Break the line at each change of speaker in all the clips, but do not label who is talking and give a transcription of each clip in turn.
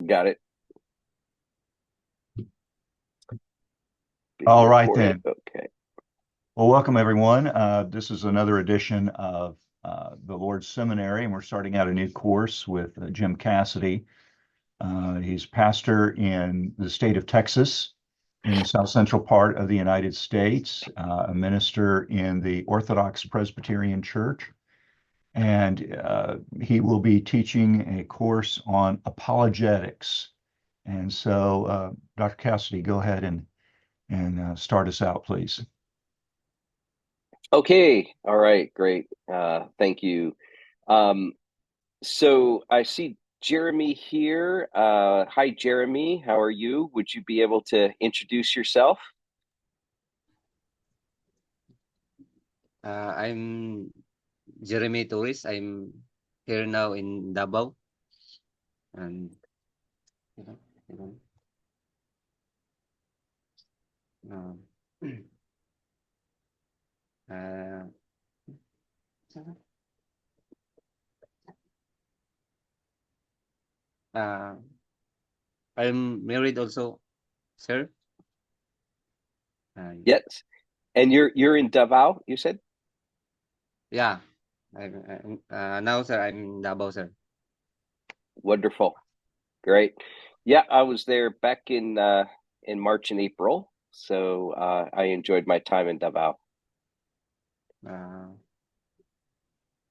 Got it. Being
All right,
recorded.
then.
Okay.
Well, welcome everyone. This is another edition of the Lord's Seminary, and we're starting out a new course with Jim Cassidy. He's pastor in the state of Texas, in the south central part of the United States, a minister in the Orthodox Presbyterian Church, and he will be teaching a course on apologetics. And so, Dr. Cassidy, go ahead and start us out, please.
Okay. All right. Great. Thank you. Um, so I see Jeremy here. Hi, Jeremy. How are you? Would you be able to introduce yourself?
I'm Jeremy Torres. I'm here now in Davao. And you know, you know, uh, uh, I'm married also, sir. Uh,
Yes. And you're in Davao, you said?
yeah. Now, sir, I'm in Davao, sir.
Wonderful. Great. Yeah, I was there back in March and April. So I enjoyed my time in Davao.
Uh,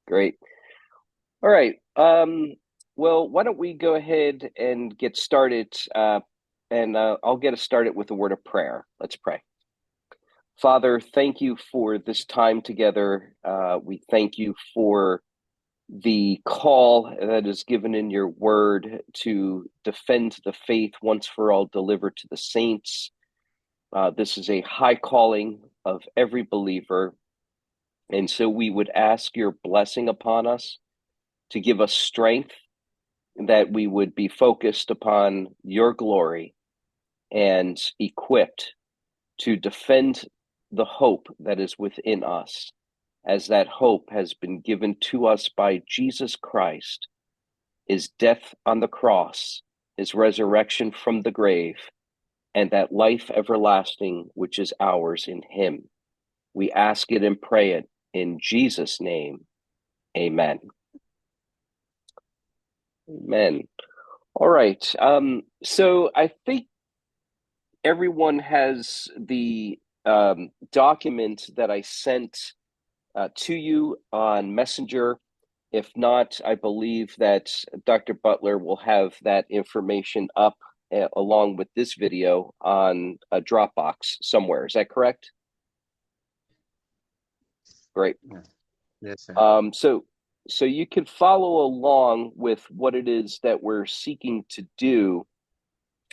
Great. All right. Well, why don't we go ahead and get started? And I'll get us started with a word of prayer. Let's pray. Father, thank you for this time together. We thank you for the call that is given in your word to defend the faith once for all delivered to the saints. This is a high calling of every believer. And so we would ask your blessing upon us to give us strength, that we would be focused upon your glory and equipped to defend the hope that is within us, as that hope has been given to us by Jesus Christ, his death on the cross, his resurrection from the grave, and that life everlasting which is ours in him. We ask it and pray it in Jesus' name. Amen. Amen. All right. So I think everyone has the document that I sent to you on Messenger. If not, I believe that Dr. Butler will have that information up along with this video on a Dropbox somewhere. Is that correct? Great.
yeah. Yes, sir.
So you can follow along with what it is that we're seeking to do,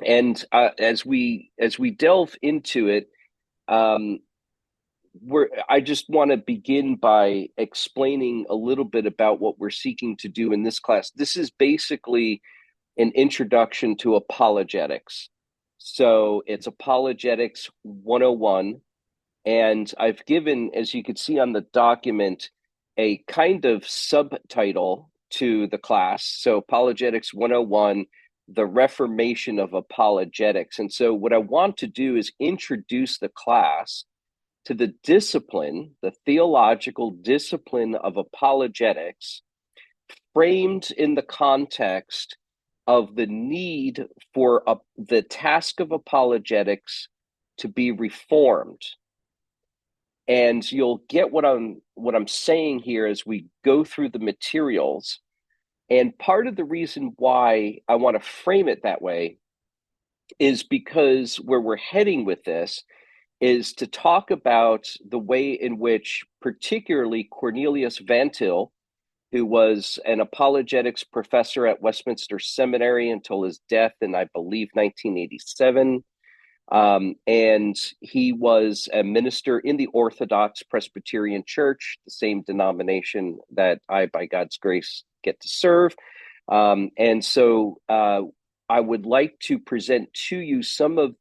and as we delve into it, um, I just want to begin by explaining a little bit about what we're seeking to do in this class. This is basically an introduction to apologetics. So it's Apologetics 101. And I've given, as you can see on the document, a kind of subtitle to the class. So Apologetics 101, the Reformation of Apologetics. And so what I want to do is introduce the class to the discipline, the theological discipline of apologetics, framed in the context of the need for the task of apologetics to be reformed. And you'll get what I'm saying here as we go through the materials. And part of the reason why I want to frame it that way is because where we're heading with this is to talk about the way in which particularly Cornelius Van Til, who was an apologetics professor at Westminster Seminary until his death in, I believe, 1987. And he was a minister in the Orthodox Presbyterian Church, the same denomination that I, by God's grace, get to serve. And so I would like to present to you some of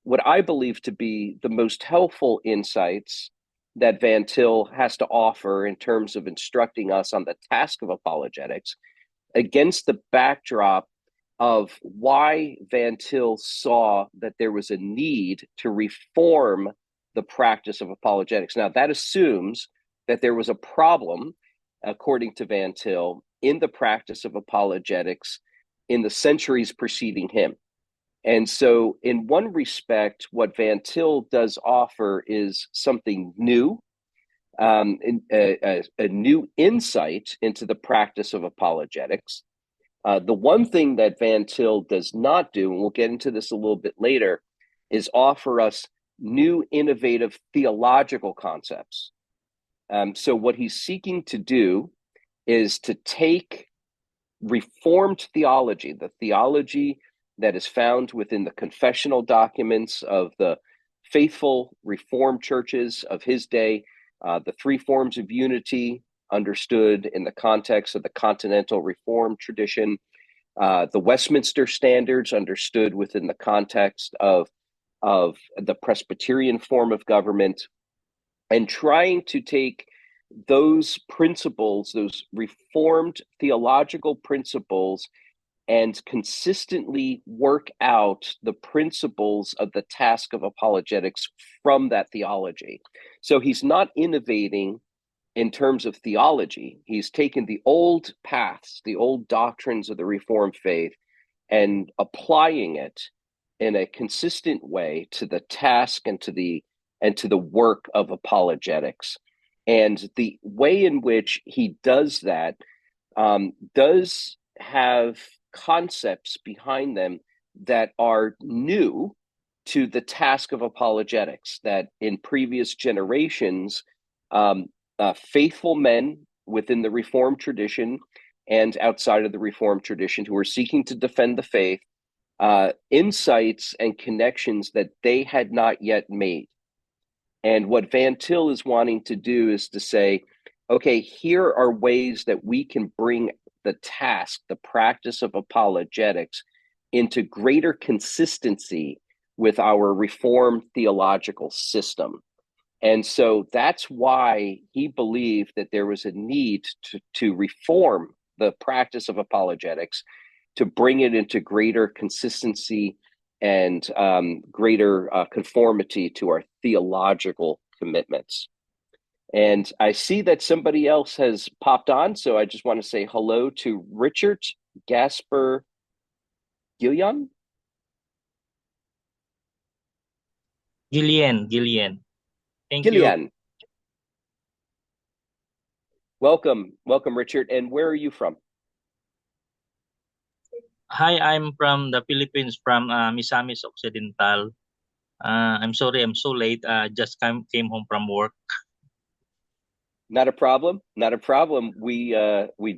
what I believe to be the most helpful insights that Van Til has to offer in terms of instructing us on the task of apologetics against the backdrop of why Van Til saw that there was a need to reform the practice of apologetics. Now, that assumes that there was a problem, according to Van Til, in the practice of apologetics in the centuries preceding him. And so, in one respect, what Van Til does offer is something new, a new insight into the practice of apologetics. The one thing that Van Til does not do, and we'll get into this a little bit later, is offer us new innovative theological concepts. So what he's seeking to do is to take Reformed theology, the theology that is found within the confessional documents of the faithful Reformed churches of his day, the three forms of unity understood in the context of the continental Reformed tradition, the Westminster Standards understood within the context of the Presbyterian form of government, and trying to take those principles, those Reformed theological principles, and consistently work out the principles of the task of apologetics from that theology. So he's not innovating in terms of theology. He's taken the old paths, the old doctrines of the Reformed faith, and applying it in a consistent way to the task and to the work of apologetics. And the way in which he does that does have concepts behind them that are new to the task of apologetics, that in previous generations, faithful men within the Reformed tradition and outside of the Reformed tradition who were seeking to defend the faith, insights and connections that they had not yet made. And what Van Til is wanting to do is to say, okay, here are ways that we can bring the task, the practice of apologetics, into greater consistency with our Reformed theological system. And so that's why he believed that there was a need to reform the practice of apologetics, to bring it into greater consistency and greater conformity to our theological commitments. And I see that somebody else has popped on, so I just want to say hello to Richard Gasper Gillian.
Gillian. Thank you.
Gillian. Welcome, Richard. And where are you from?
Hi, I'm from the Philippines, from Misamis Occidental. I'm sorry I'm so late. Just came home from work.
Not a problem. We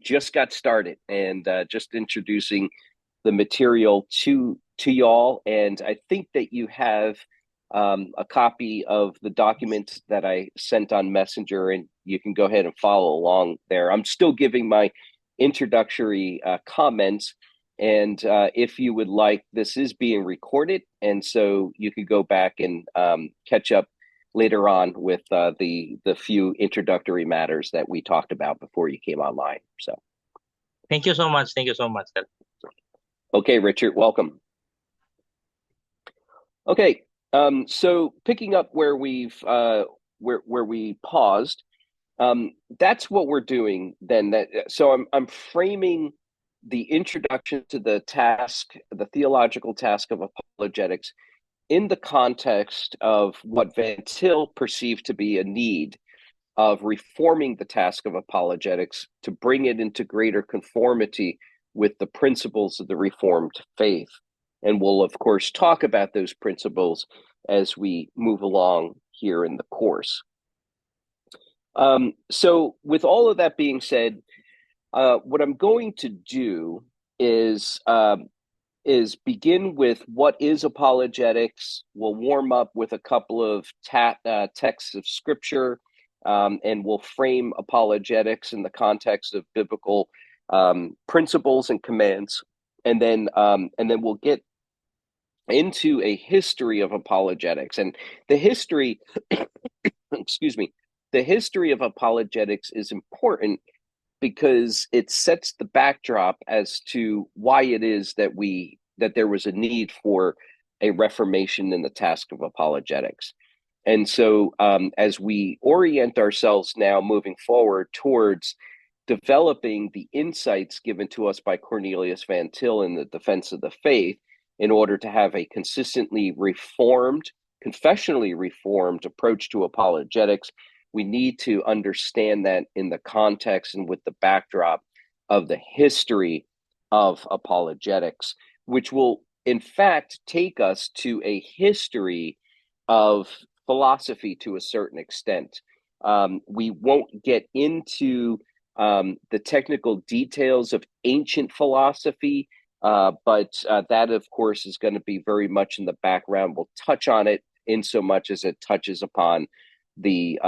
just got started and just introducing the material to y'all. And I think that you have a copy of the document that I sent on Messenger, and you can go ahead and follow along there. I'm still giving my introductory comments, and if you would like, this is being recorded, and so you could go back and catch up later on with the few introductory matters that we talked about before you came online. So
Thank you so much, sir.
Okay, Richard, welcome. Okay, so picking up where we paused, that's what we're doing then. So I'm framing the introduction to the task, the theological task of apologetics, in the context of what Van Til perceived to be a need of reforming the task of apologetics to bring it into greater conformity with the principles of the Reformed faith. And we'll, of course, talk about those principles as we move along here in the course. So with all of that being said, what I'm going to do is begin with what is apologetics. We'll warm up with a couple of texts of scripture, and we'll frame apologetics in the context of biblical principles and commands, and then we'll get into a history of apologetics. And the history, excuse me, the history of apologetics is important because it sets the backdrop as to why it is that there was a need for a reformation in the task of apologetics. And so, as we orient ourselves now moving forward towards developing the insights given to us by Cornelius Van Til in the defense of the faith, in order to have a consistently reformed, confessionally reformed approach to apologetics, we need to understand that in the context and with the backdrop of the history of apologetics, which will in fact take us to a history of philosophy to a certain extent. We won't get into the technical details of ancient philosophy, but that, of course, is going to be very much in the background. We'll touch on it in so much as it touches upon the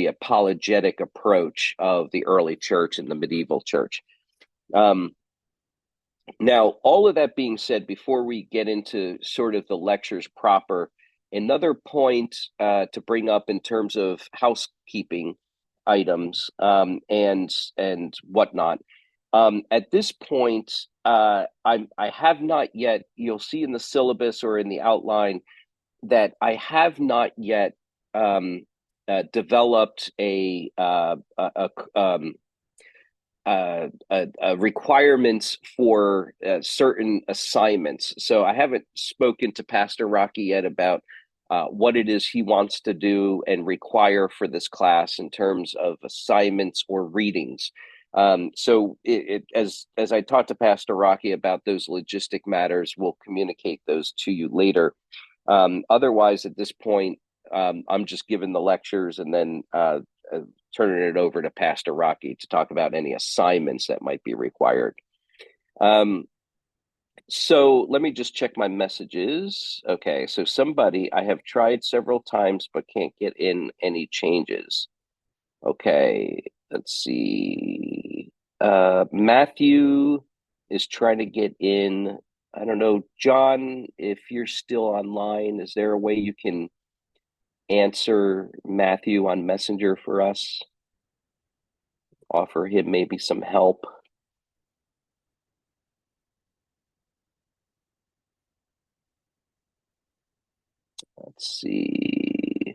apologetic approach of the early church and the medieval church. Now, all of that being said, before we get into sort of the lectures proper, another point to bring up in terms of housekeeping items and whatnot. At this point, I have not yet. You'll see in the syllabus or in the outline that I have not yet developed a requirements for certain assignments. So I haven't spoken to Pastor Rocky yet about what it is he wants to do and require for this class in terms of assignments or readings. So as I talked to Pastor Rocky about those logistic matters, we'll communicate those to you later. Otherwise, at this point, I'm just giving the lectures and then turning it over to Pastor Rocky to talk about any assignments that might be required. So let me just check my messages. Okay, so I have tried several times but can't get in any changes. Okay, let's see. Matthew is trying to get in. I don't know, John, if you're still online, is there a way you can answer Matthew on Messenger for us? Offer him maybe some help. Let's see.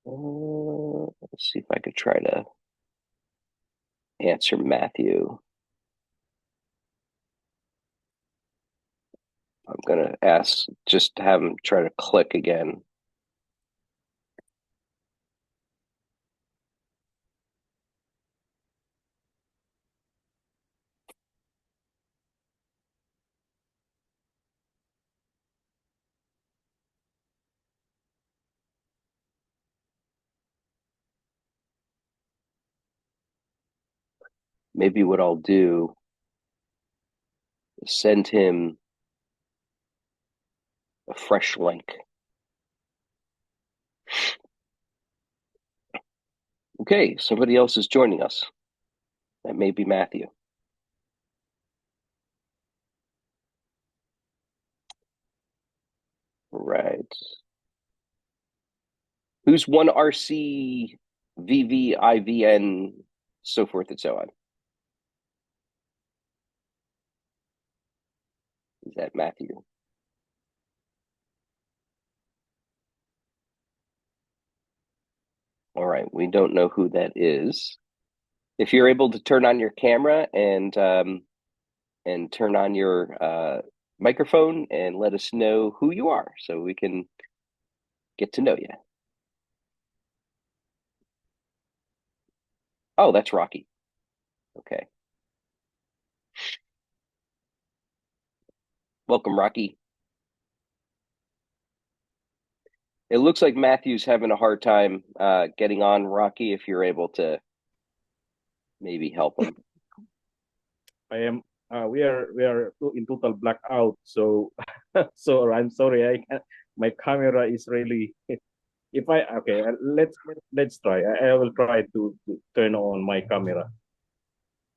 Let's see if I could try to answer Matthew. I'm going to ask, just have him try to click again. Maybe what I'll do is send him a fresh link. Okay, somebody else is joining us. That may be Matthew. Right. Who's 1RC, VVIVN, so forth and so on? Is that Matthew? All right, we don't know who that is. If you're able to turn on your camera and turn on your microphone and let us know who you are so we can get to know you. Oh, that's Rocky. Okay. Welcome, Rocky. It looks like Matthew's having a hard time getting on, Rocky, if you're able to maybe help him.
I am. We are in total blackout. So so I'm sorry. My camera is really. If I okay, let's try. I will try to turn on my camera.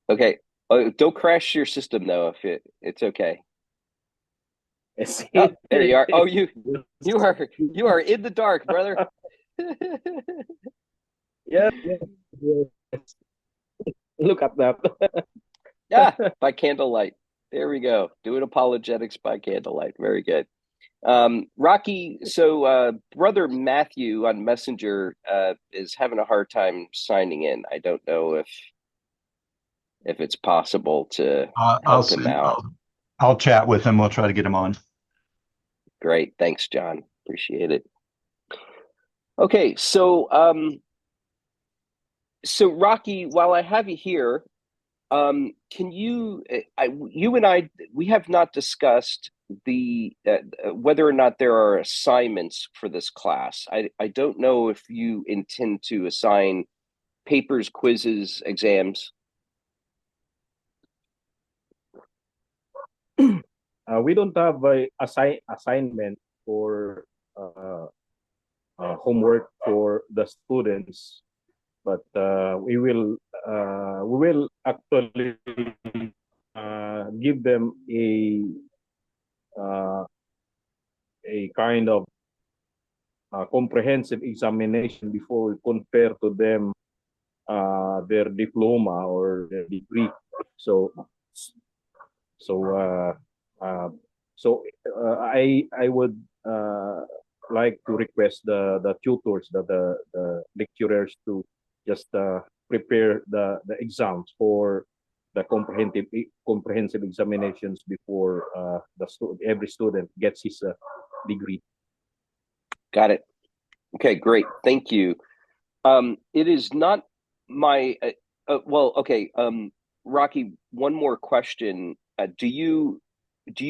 Okay. Don't crash your system though. If it's okay. Oh, there you are. Oh, you are in the dark, brother.
Yes, yes, yes. Look at that.
Yeah, by candlelight. There we go. Doing apologetics by candlelight. Very good. Rocky, so brother Matthew on Messenger is having a hard time signing in. I don't know if it's possible to
I'll
help him out.
I'll chat with him. We'll try to get him on.
Great. Thanks, John. Appreciate it. Okay, so Rocky, while I have you here, can you and I, we have not discussed the whether or not there are assignments for this class. I don't know if you intend to assign papers, quizzes, exams.
We don't have a assignment for homework for the students, but we will actually give them a kind of comprehensive examination before we compare to them their diploma or their degree. So so I would like to request the tutors, the lecturers to just prepare the exams for the comprehensive examinations before every student gets his degree.
Got it. Okay, great. Thank you. It is not my well, okay. Rocky, one more question. Do you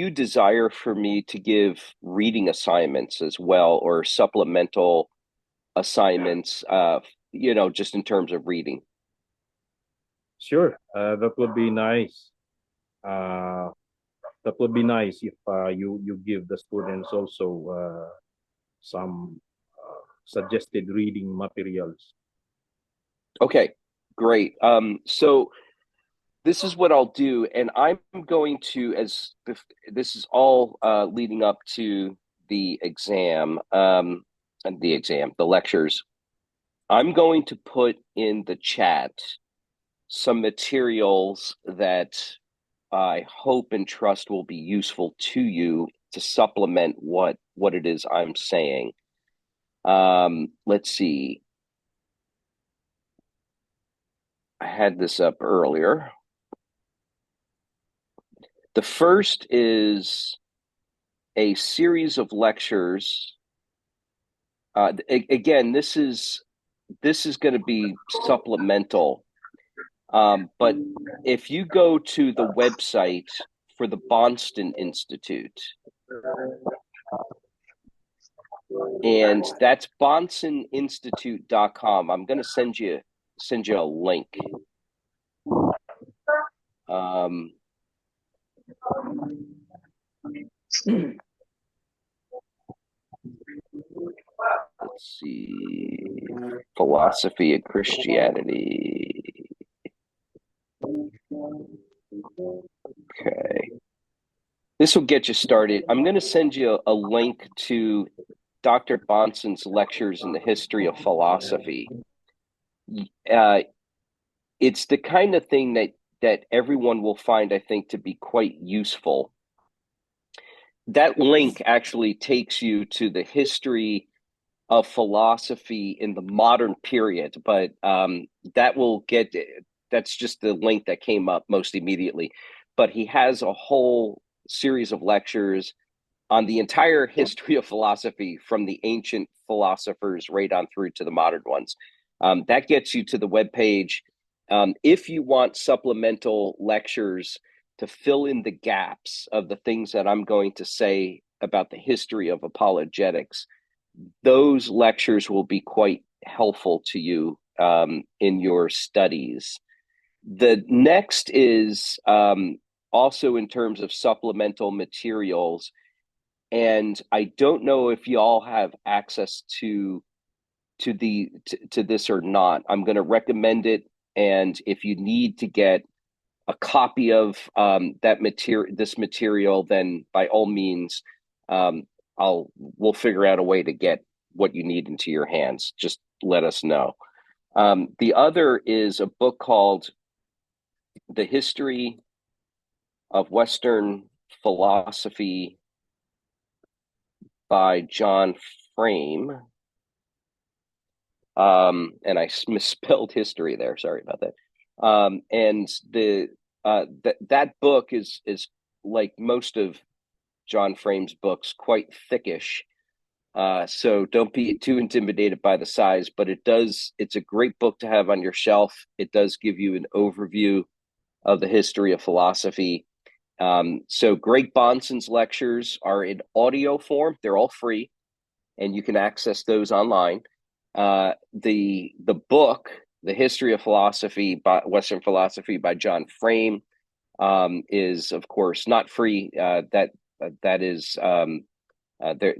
desire for me to give reading assignments as well, or supplemental assignments, just in terms of reading?
Sure, that would be nice. That would be nice if you give the students also some suggested reading materials.
Okay, great. So this is what I'll do, and I'm going to, as this is all leading up to the exam, the lectures. I'm going to put in the chat some materials that I hope and trust will be useful to you to supplement what it is I'm saying. Let's see. I had this up earlier. The first is a series of lectures. Again, this is going to be supplemental. But if you go to the website for the Bonston Institute, and that's bonsoninstitute.com, I'm going to send you a link. Let's see, philosophy of Christianity. Okay. This will get you started. I'm going to send you a link to Dr. Bonson's lectures in the history of philosophy. It's the kind of thing that everyone will find, I think, to be quite useful. That link actually takes you to the history of philosophy in the modern period, but that's just the link that came up most immediately. But he has a whole series of lectures on the entire history of philosophy, from the ancient philosophers right on through to the modern ones. That gets you to the webpage. If you want supplemental lectures to fill in the gaps of the things that I'm going to say about the history of apologetics, those lectures will be quite helpful to you in your studies. The next is also in terms of supplemental materials, and I don't know if you all have access to this or not. I'm going to recommend it, and if you need to get a copy of this material, then by all means, we'll figure out a way to get what you need into your hands. Just let us know. The other is a book called The History of Western Philosophy by John Frame. And I misspelled history there. Sorry about that. And that book is like most of John Frame's books, quite thickish. So don't be too intimidated by the size, but it's a great book to have on your shelf. It does give you an overview of the history of philosophy. So Greg Bonson's lectures are in audio form. They're all free, and you can access those online. The book, The History of Philosophy, Western Philosophy by John Frame, is of course not free. That is there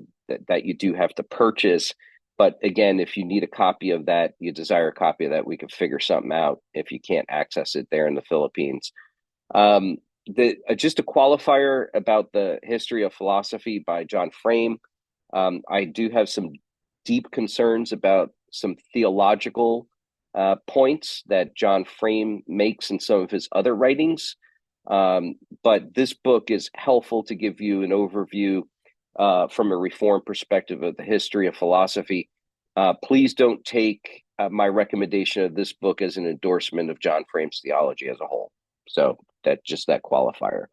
that you do have to purchase. But again, if you need a copy of that, you desire a copy of that, we can figure something out if you can't access it there in the Philippines. Just a qualifier about The History of Philosophy by John Frame. I do have some deep concerns about some theological points that John Frame makes in some of his other writings. But this book is helpful to give you an overview from a Reformed perspective of the history of philosophy. Please don't take my recommendation of this book as an endorsement of John Frame's theology as a whole. So that qualifier.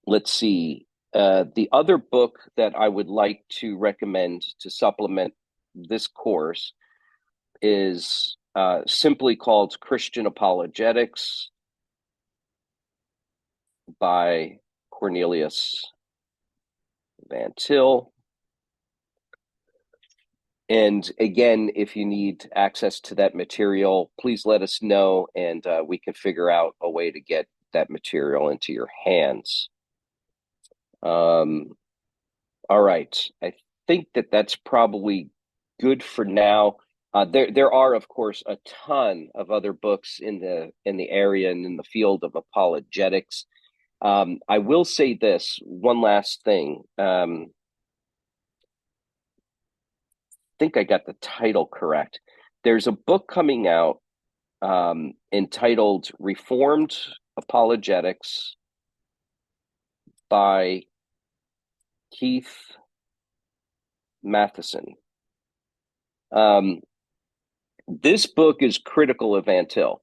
Let's see. The other book that I would like to recommend to supplement this course is simply called Christian Apologetics by Cornelius Van Til. And again, if you need access to that material, please let us know, and we can figure out a way to get that material into your hands. All right. I think that's probably good for now. There are, of course, a ton of other books in the area and in the field of apologetics. I will say this one last thing. I think I got the title correct. There's a book coming out entitled Reformed Apologetics by Keith Matheson. This book is critical of Van Til.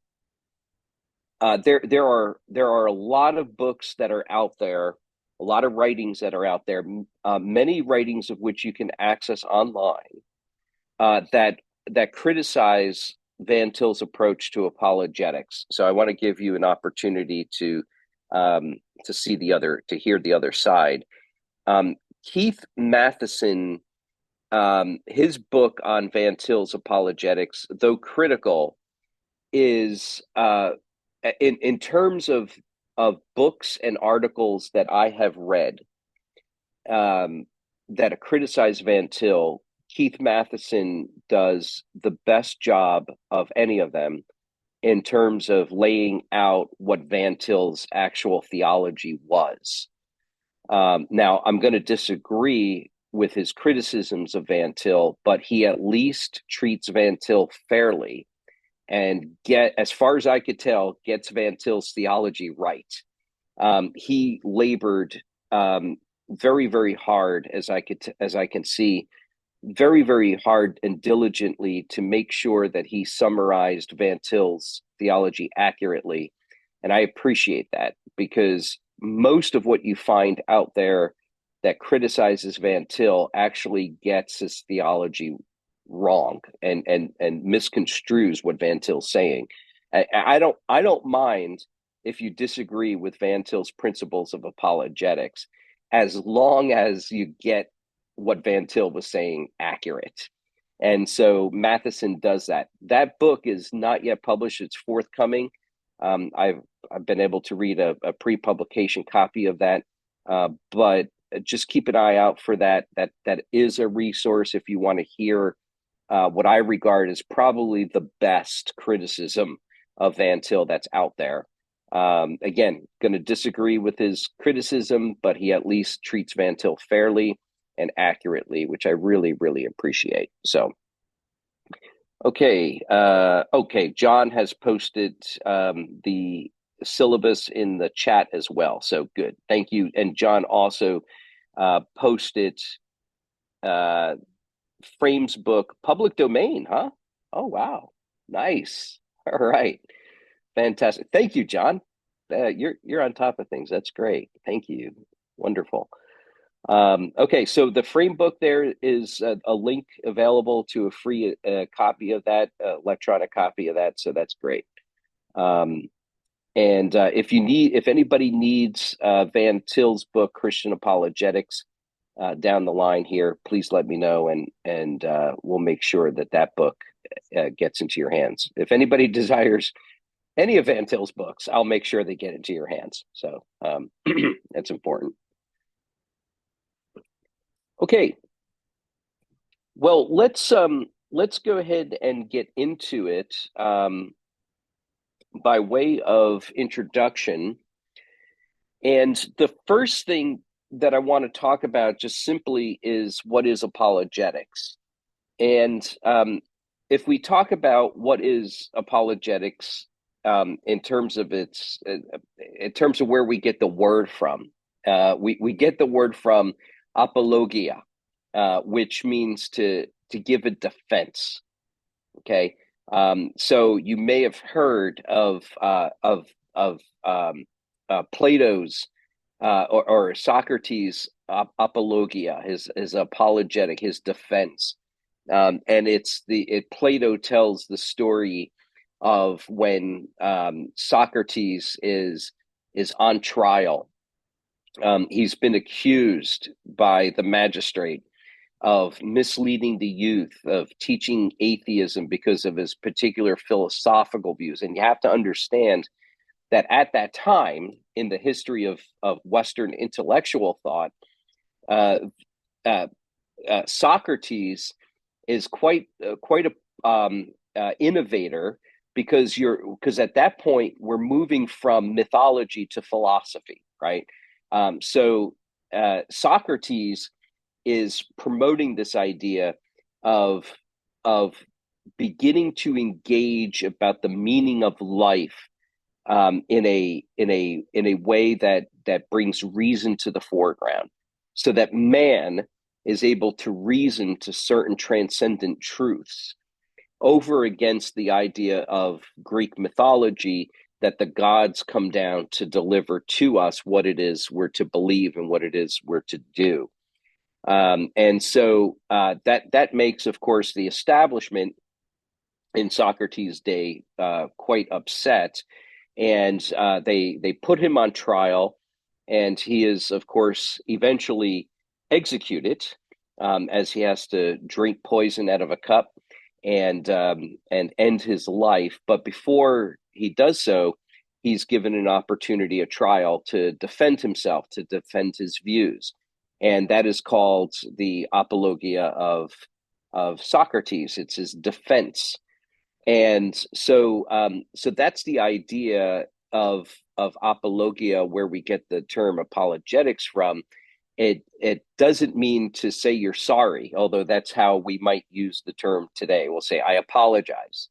There are a lot of books that are out there, a lot of writings that are out there, many writings of which you can access online, that criticize Van Til's approach to apologetics. So I want to give you an opportunity to hear the other side. Keith Matheson, his book on Van Til's apologetics, though critical, is in terms of books and articles that I have read that criticize Van Til, Keith Matheson does the best job of any of them in terms of laying out what Van Til's actual theology was. Now, I'm going to disagree with his criticisms of Van Til, but he at least treats Van Til fairly and, as far as I could tell, gets Van Til's theology right. He labored very, very hard, as I can see, very, very hard and diligently to make sure that he summarized Van Til's theology accurately. And I appreciate that, because most of what you find out there that criticizes Van Til actually gets his theology wrong and misconstrues what Van Til's saying. I don't mind if you disagree with Van Til's principles of apologetics, as long as you get what Van Til was saying accurate. And so Matheson does that. That book is not yet published. It's forthcoming. I've been able to read a pre-publication copy of that, but just keep an eye out for that. That is a resource if you want to hear what I regard as probably the best criticism of Van Til that's out there. Again, going to disagree with his criticism, but he at least treats Van Til fairly and accurately, which I really, really appreciate. So Okay. Okay. John has posted the syllabus in the chat as well. So good. Thank you. And John also posted Frame's book, Public Domain, huh? Oh, wow. Nice. All right. Fantastic. Thank you, John. You're on top of things. That's great. Thank you. Wonderful. Okay, so the Frame book, there is a link available to a free copy of that, electronic copy of that. So that's great. And if anybody needs Van Til's book, Christian Apologetics, down the line here, please let me know, and we'll make sure that book gets into your hands. If anybody desires any of Van Til's books, I'll make sure they get into your hands. So that's important. Okay. Well, let's go ahead and get into it by way of introduction. And the first thing that I want to talk about just simply is what is apologetics. And if we talk about what is apologetics in terms of where we get the word from, we get the word from apologia, which means to give a defense. Okay, so you may have heard of Plato's or Socrates' apologia, his apologetic, his defense, and Plato tells the story of when Socrates is on trial. He's been accused by the magistrate of misleading the youth, of teaching atheism because of his particular philosophical views. And you have to understand that at that time in the history of Western intellectual thought, Socrates is quite a innovator, because at that point we're moving from mythology to philosophy, right? So Socrates is promoting this idea of beginning to engage about the meaning of life in a way that brings reason to the foreground, so that man is able to reason to certain transcendent truths over against the idea of Greek mythology, that the gods come down to deliver to us what it is we're to believe and what it is we're to do. And so that makes, of course, the establishment in Socrates' day quite upset, and they put him on trial, and he is, of course, eventually executed, as he has to drink poison out of a cup and end his life. But before he does so, he's given an opportunity, a trial, to defend himself, to defend his views. And that is called the apologia of Socrates. It's his defense. And so that's the idea of apologia, where we get the term apologetics from. It doesn't mean to say you're sorry, although that's how we might use the term today. We'll say, I apologize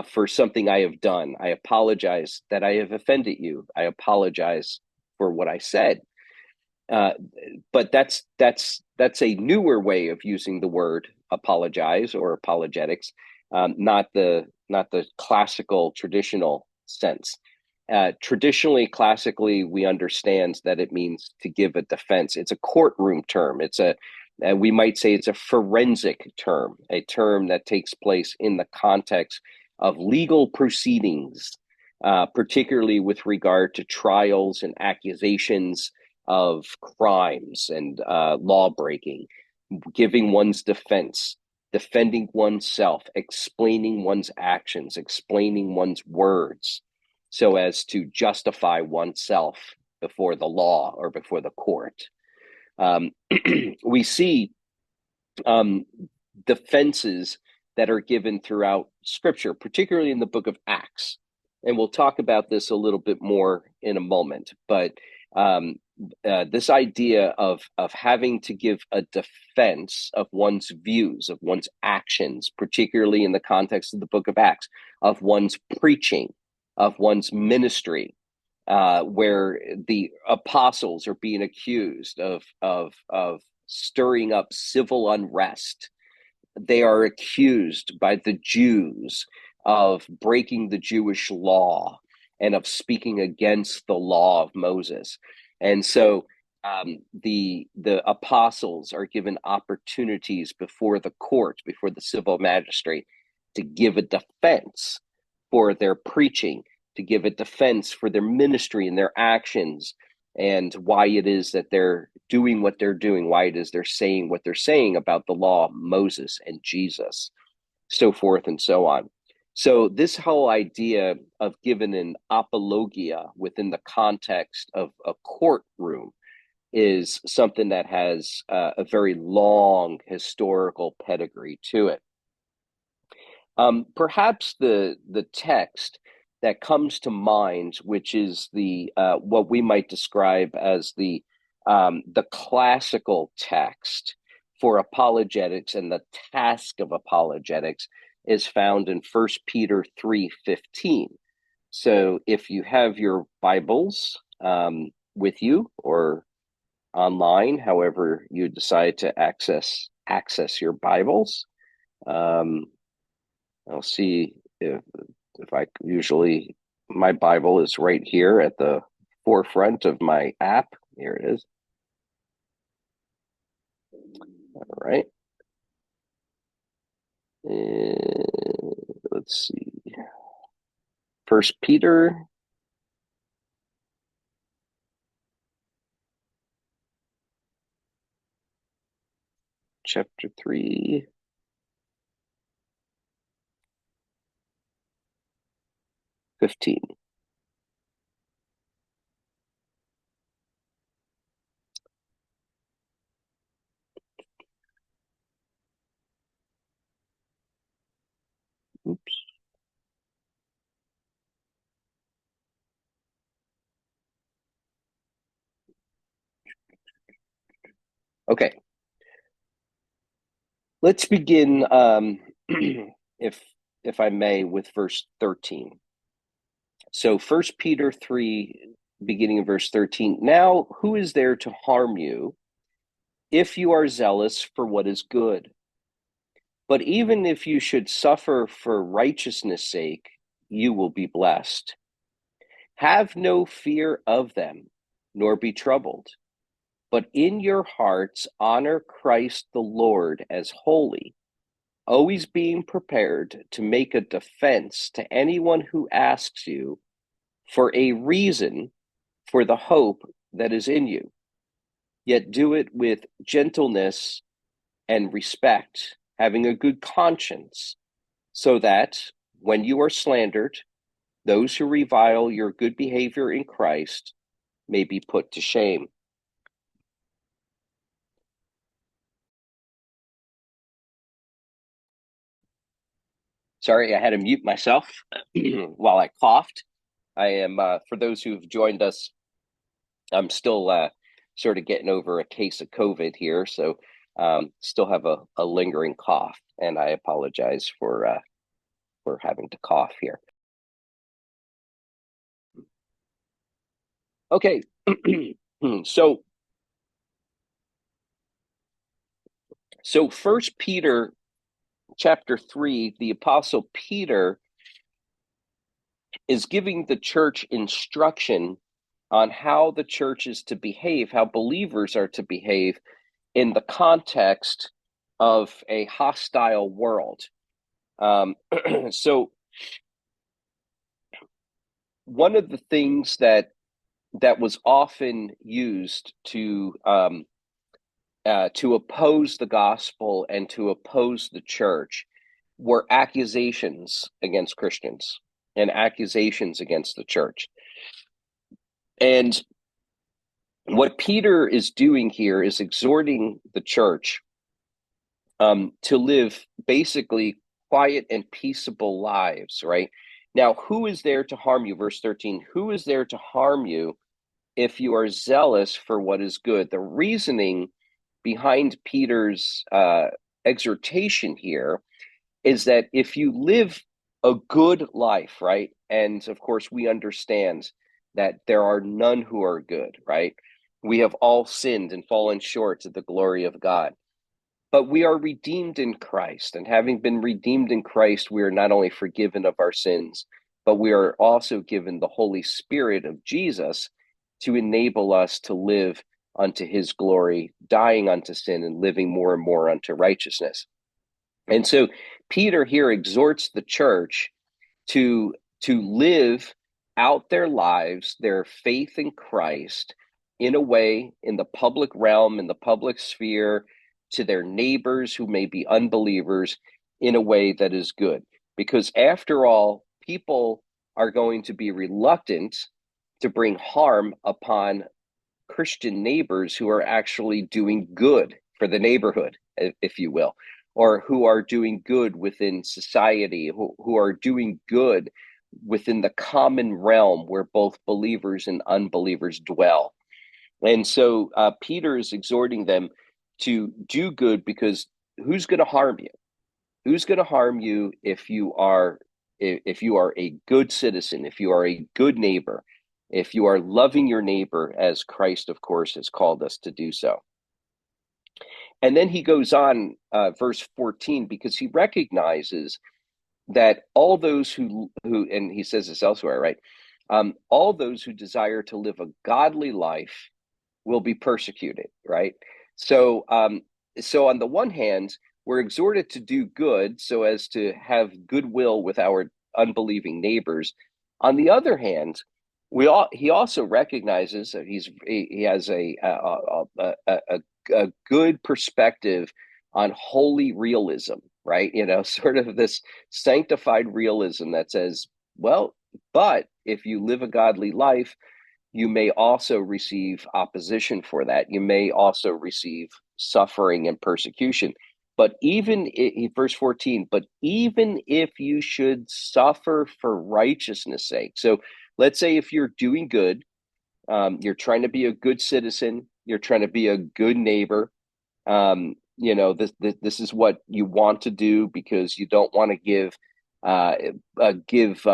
for something I have done. I apologize that I have offended you. I apologize for what I said. But that's a newer way of using the word apologize or apologetics, not the classical traditional sense. Classically, we understand that it means to give a defense. It's a courtroom term. We might say it's a forensic term, a term that takes place in the context of legal proceedings, particularly with regard to trials and accusations of crimes and law breaking, giving one's defense, defending oneself, explaining one's actions, explaining one's words, so as to justify oneself before the law or before the court. We see defenses that are given throughout Scripture, particularly in the book of Acts. And we'll talk about this a little bit more in a moment. But this idea of having to give a defense of one's views, of one's actions, particularly in the context of the book of Acts, of one's preaching, of one's ministry, where the apostles are being accused of stirring up civil unrest. They are accused by the Jews of breaking the Jewish law and of speaking against the law of Moses. And so the apostles are given opportunities before the court, before the civil magistrate, to give a defense for their preaching, to give a defense for their ministry and their actions, and why it is that they're doing what they're doing, why it is they're saying what they're saying about the law of Moses and Jesus, so forth and so on. So this whole idea of giving an apologia within the context of a courtroom is something that has a very long historical pedigree to it. Perhaps the text that comes to mind, which is the what we might describe as the classical text for apologetics and the task of apologetics, is found in 1 Peter 3:15. So if you have your Bibles with you or online, however you decide to access your Bibles, I'll see if I usually, my Bible is right here at the forefront of my app. Here it is. All right. Let's see. 1 Peter chapter 3. $15. Oops. Okay. Let's begin, if I may, with verse 13. So 1 Peter 3, beginning in verse 13. Now, who is there to harm you if you are zealous for what is good? But even if you should suffer for righteousness' sake, you will be blessed. Have no fear of them, nor be troubled. But in your hearts honor Christ the Lord as holy, always being prepared to make a defense to anyone who asks you for a reason for the hope that is in you. Yet do it with gentleness and respect, having a good conscience, so that when you are slandered, those who revile your good behavior in Christ may be put to shame. Sorry, I had to mute myself while I coughed. I am, for those who've joined us, I'm still sort of getting over a case of COVID here, so still have a lingering cough, and I apologize for having to cough here. Okay, so 1 Peter chapter 3, the Apostle Peter is giving the church instruction on how the church is to behave, how believers are to behave in the context of a hostile world. So one of the things that was often used to oppose the gospel and to oppose the church were accusations against Christians and accusations against the church. And what Peter is doing here is exhorting the church to live basically quiet and peaceable lives, right? Now, who is there to harm you? Verse 13, who is there to harm you if you are zealous for what is good. The reasoning behind Peter's exhortation here is that if you live a good life, right? And of course, we understand that there are none who are good, right? We have all sinned and fallen short of the glory of God. But we are redeemed in Christ. And having been redeemed in Christ, we are not only forgiven of our sins, but we are also given the Holy Spirit of Jesus to enable us to live unto his glory, dying unto sin and living more and more unto righteousness. And so Peter here exhorts the church to live out their lives, their faith in Christ, in a way, in the public realm, in the public sphere, to their neighbors who may be unbelievers, in a way that is good. Because after all, people are going to be reluctant to bring harm upon Christian neighbors who are actually doing good for the neighborhood, if you will, or who are doing good within society, who are doing good within the common realm where both believers and unbelievers dwell. And so Peter is exhorting them to do good, because who's going to harm you? Who's going to harm you if you are a good citizen, if you are a good neighbor, if you are loving your neighbor as Christ, of course, has called us to do so? And then he goes on, verse 14, because he recognizes that all those who, and he says this elsewhere, right? All those who desire to live a godly life will be persecuted, right? So on the one hand, we're exhorted to do good so as to have goodwill with our unbelieving neighbors. On the other hand, he also recognizes that he has a good perspective on holy realism, right? Sort of this sanctified realism that says, well, but if you live a godly life, you may also receive opposition for that. You may also receive suffering and persecution. But even verse 14, but even if you should suffer for righteousness' sake. So let's say if you're doing good, you're trying to be a good citizen, you're trying to be a good neighbor. This is what you want to do because you don't want to give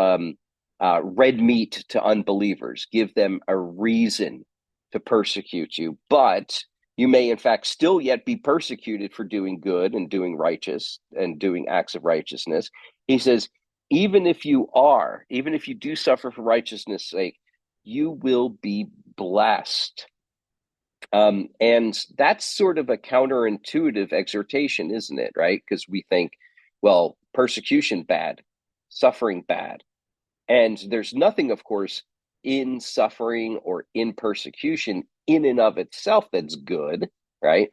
red meat to unbelievers, give them a reason to persecute you. But you may, in fact, still yet be persecuted for doing good and doing righteous and doing acts of righteousness. He says, even if you do suffer for righteousness' sake, you will be blessed. And that's sort of a counterintuitive exhortation, isn't it? Right? Because we think, well, persecution bad, suffering bad. And there's nothing, of course, in suffering or in persecution in and of itself that's good, right?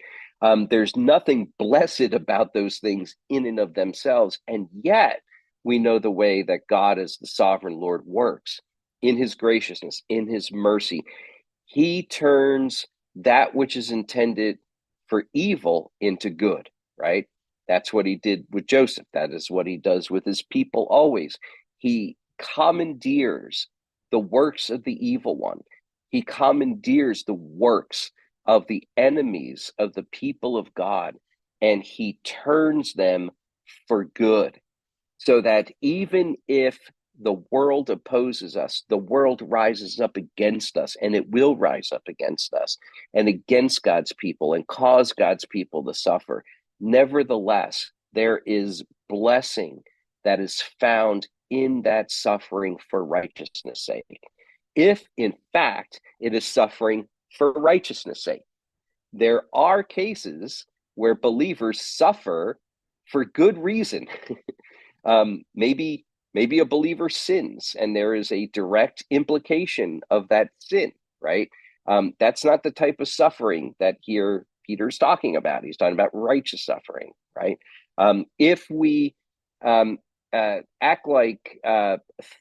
There's nothing blessed about those things in and of themselves. And yet we know the way that God as the sovereign Lord works in his graciousness, in his mercy. He turns that which is intended for evil into good, right? That's what he did with Joseph. That is what he does with his people always. He commandeers the works of the evil one. He commandeers the works of the enemies of the people of God, and he turns them for good, so that even if the world opposes us, the world rises up against us, and it will rise up against us and against God's people and cause God's people to suffer. Nevertheless, there is blessing that is found in that suffering for righteousness' sake, if in fact it is suffering for righteousness' sake. There are cases where believers suffer for good reason. Maybe a believer sins and there is a direct implication of that sin, right? That's not the type of suffering that here Peter's talking about. He's talking about righteous suffering, right? If we act like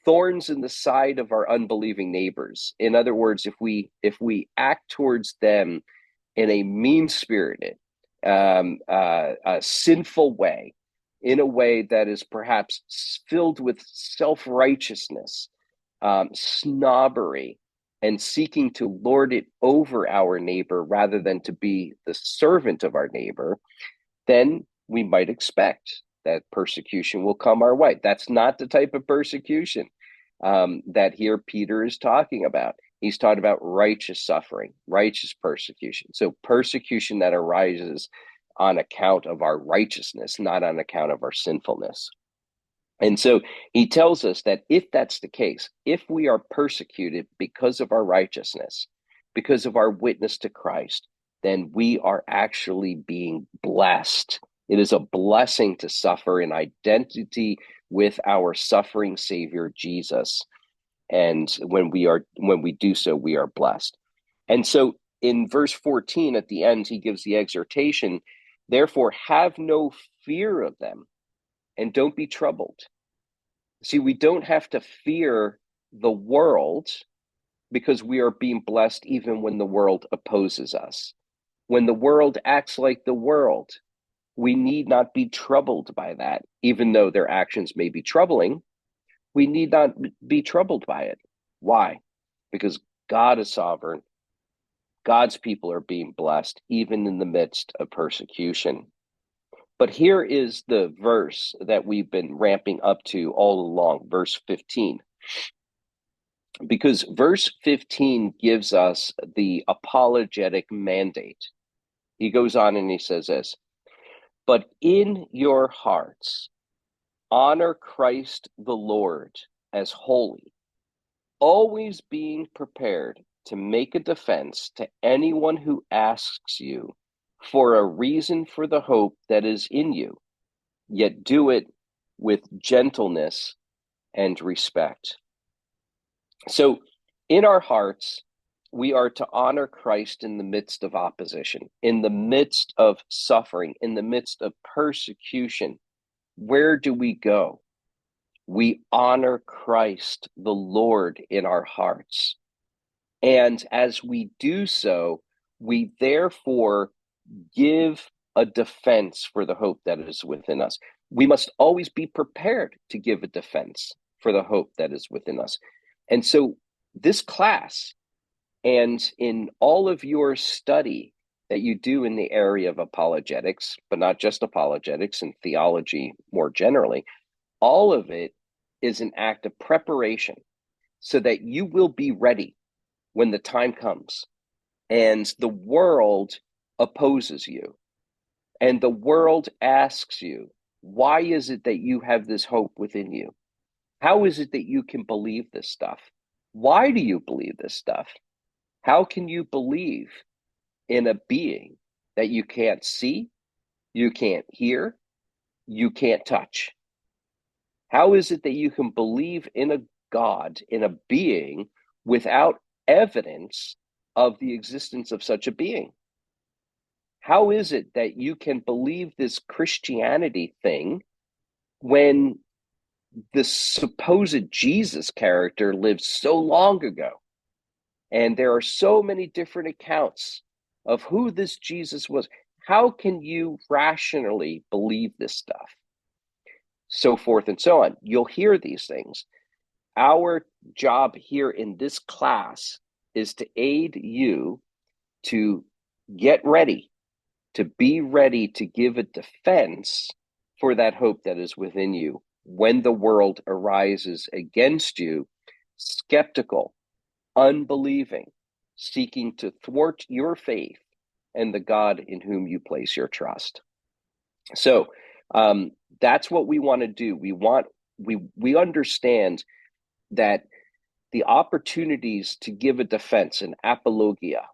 thorns in the side of our unbelieving neighbors, in other words, if we act towards them in a mean-spirited, sinful way, in a way that is perhaps filled with self-righteousness, snobbery, and seeking to lord it over our neighbor rather than to be the servant of our neighbor, then we might expect that persecution will come our way. That's not the type of persecution that here Peter is talking about. He's talking about righteous suffering, righteous persecution. So persecution that arises on account of our righteousness, not on account of our sinfulness. And so he tells us that if that's the case, if we are persecuted because of our righteousness, because of our witness to Christ, then we are actually being blessed. It is a blessing to suffer in identity with our suffering Savior, Jesus. And when we do so, we are blessed. And so in verse 14 at the end, he gives the exhortation, therefore have no fear of them and don't be troubled. See, we don't have to fear the world because we are being blessed even when the world opposes us. When the world acts like the world, we need not be troubled by that, even though their actions may be troubling. We need not be troubled by it. Why? Because God is sovereign. God's people are being blessed, even in the midst of persecution. But here is the verse that we've been ramping up to all along, verse 15. Because verse 15 gives us the apologetic mandate. He goes on and he says this, but in your hearts, honor Christ the Lord as holy, always being prepared to make a defense to anyone who asks you for a reason for the hope that is in you, yet do it with gentleness and respect. So in our hearts, we are to honor Christ in the midst of opposition, in the midst of suffering, in the midst of persecution. Where do we go? We honor Christ, the Lord, in our hearts. And as we do so, we therefore give a defense for the hope that is within us. We must always be prepared to give a defense for the hope that is within us. And so this class, and in all of your study that you do in the area of apologetics, but not just apologetics and theology more generally, all of it is an act of preparation so that you will be ready when the time comes and the world opposes you and the world asks you, why is it that you have this hope within you? How is it that you can believe this stuff? Why do you believe this stuff? How can you believe in a being that you can't see, you can't hear, you can't touch? How is it that you can believe in a God, in a being, without evidence of the existence of such a being? How is it that you can believe this Christianity thing when the supposed Jesus character lived so long ago? And there are so many different accounts of who this Jesus was. How can you rationally believe this stuff? So forth and so on. You'll hear these things. Our job here in this class is to aid you to get ready, to be ready to give a defense for that hope that is within you when the world arises against you, skeptical, unbelieving, seeking to thwart your faith and the God in whom you place your trust. So that's what we want to do. We understand that the opportunities to give a defense, an apologia,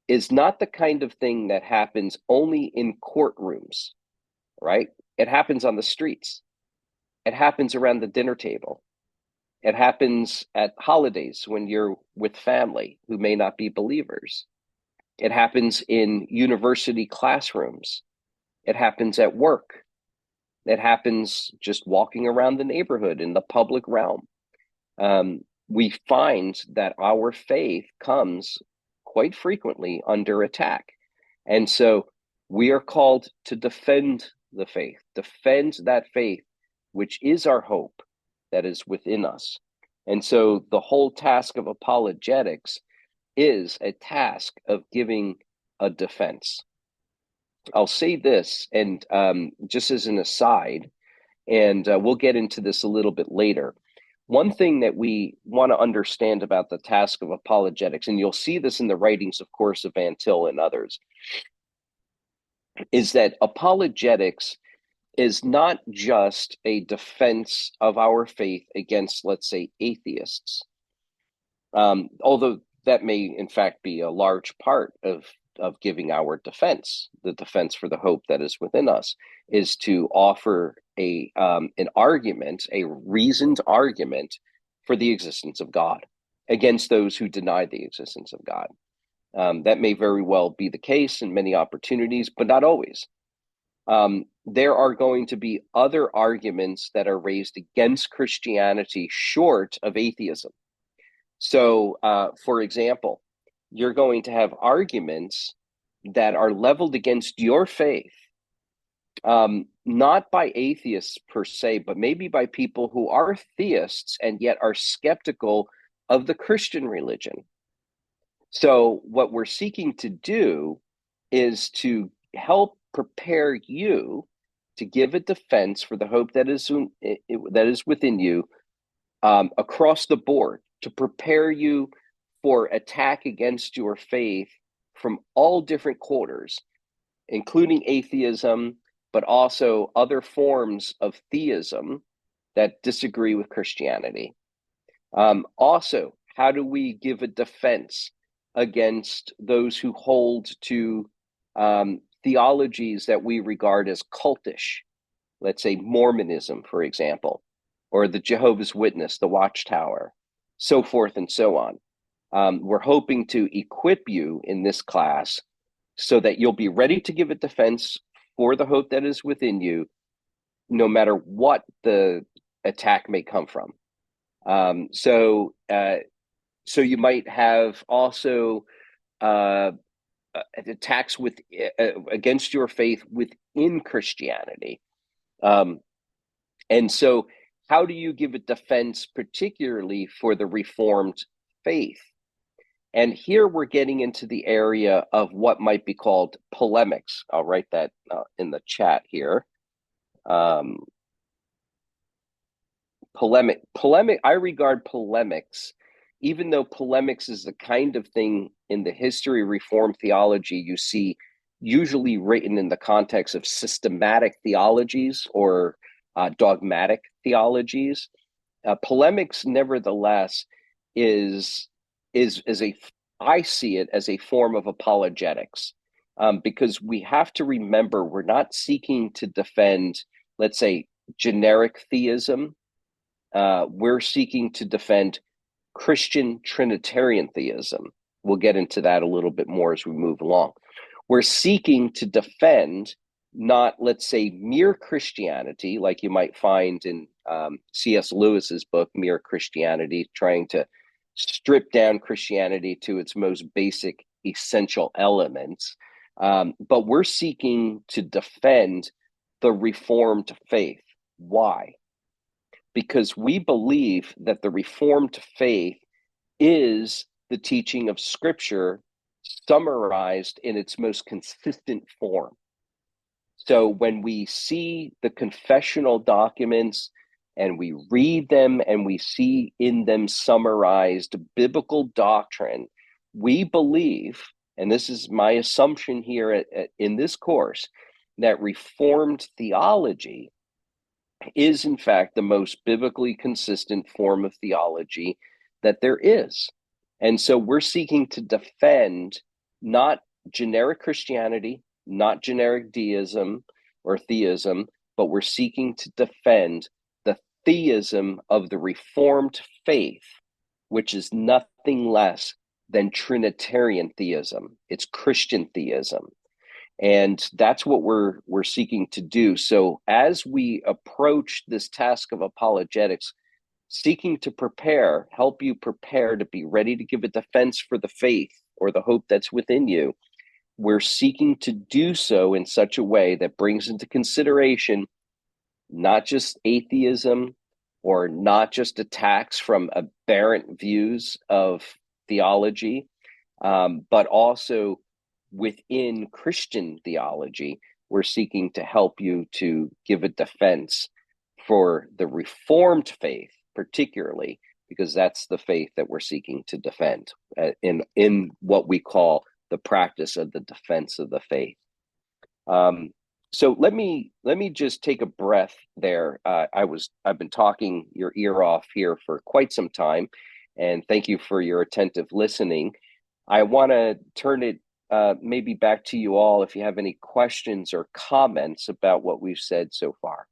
is not the kind of thing that happens only in courtrooms, right? It happens on the streets. It happens around the dinner table. It happens at holidays when you're with family who may not be believers. It happens in university classrooms. It happens at work. It happens just walking around the neighborhood in the public realm. We find that our faith comes quite frequently under attack. And so we are called to defend the faith, defend that faith, which is our hope that is within us. And so the whole task of apologetics is a task of giving a defense. I'll say this, and just as an aside, and we'll get into this a little bit later. One thing that we want to understand about the task of apologetics, and you'll see this in the writings, of course, of Van Til and others, is that apologetics is not just a defense of our faith against, let's say, atheists, although that may, in fact, be a large part of giving our defense. The defense for the hope that is within us is to offer an argument, a reasoned argument for the existence of God against those who deny the existence of God. That may very well be the case in many opportunities, but not always. There are going to be other arguments that are raised against Christianity short of atheism. So, for example, you're going to have arguments that are leveled against your faith, not by atheists per se, but maybe by people who are theists and yet are skeptical of the Christian religion. So what we're seeking to do is to help prepare you to give a defense for the hope that is within you, across the board, to prepare you for attack against your faith from all different quarters, including atheism, but also other forms of theism that disagree with Christianity. Also, how do we give a defense against those who hold to theologies that we regard as cultish? Let's say Mormonism, for example, or the Jehovah's Witness, the Watchtower, so forth and so on. We're hoping to equip you in this class so that you'll be ready to give a defense for the hope that is within you, no matter what the attack may come from. So you might have also attacks against your faith within Christianity. And so how do you give a defense particularly for the Reformed faith? And here we're getting into the area of what might be called polemics. I'll write that in the chat here. Polemic. I regard polemics, even though polemics is the kind of thing in the history of Reformed theology you see usually written in the context of systematic theologies or dogmatic theologies. Polemics, nevertheless, I see it as a form of apologetics, because we have to remember we're not seeking to defend, let's say, generic theism. We're seeking to defend Christian Trinitarian theism. We'll get into that a little bit more as we move along. We're seeking to defend not, let's say, mere Christianity, like you might find in C.S. Lewis's book, Mere Christianity, trying to strip down Christianity to its most basic, essential elements. But we're seeking to defend the Reformed faith. Why? Because we believe that the Reformed faith is the teaching of Scripture summarized in its most consistent form. So when we see the confessional documents and we read them and we see in them summarized biblical doctrine, we believe, and this is my assumption here in this course, that Reformed theology is in fact the most biblically consistent form of theology that there is. And so we're seeking to defend not generic Christianity, not generic deism or theism, but we're seeking to defend the theism of the Reformed faith, which is nothing less than Trinitarian theism. It's Christian theism. And that's what we're seeking to do. So as we approach this task of apologetics, seeking to help you prepare to be ready to give a defense for the faith or the hope that's within you, we're seeking to do so in such a way that brings into consideration not just atheism, or not just attacks from aberrant views of theology, but also within Christian theology. We're seeking to help you to give a defense for the Reformed faith, particularly, because that's the faith that we're seeking to defend in what we call the practice of the defense of the faith. So let me just take a breath there. I've been talking your ear off here for quite some time, and thank you for your attentive listening. I want to turn it maybe back to you all if you have any questions or comments about what we've said so far.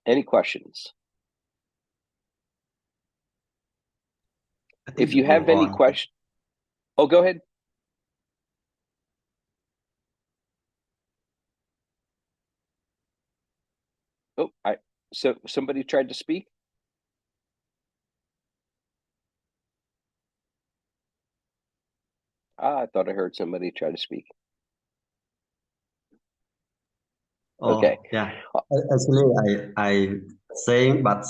Any questions? If you have any questions, oh, go ahead. Oh, so somebody tried to speak? I thought I heard somebody try to speak. Okay.
Yeah. Actually, I saying, but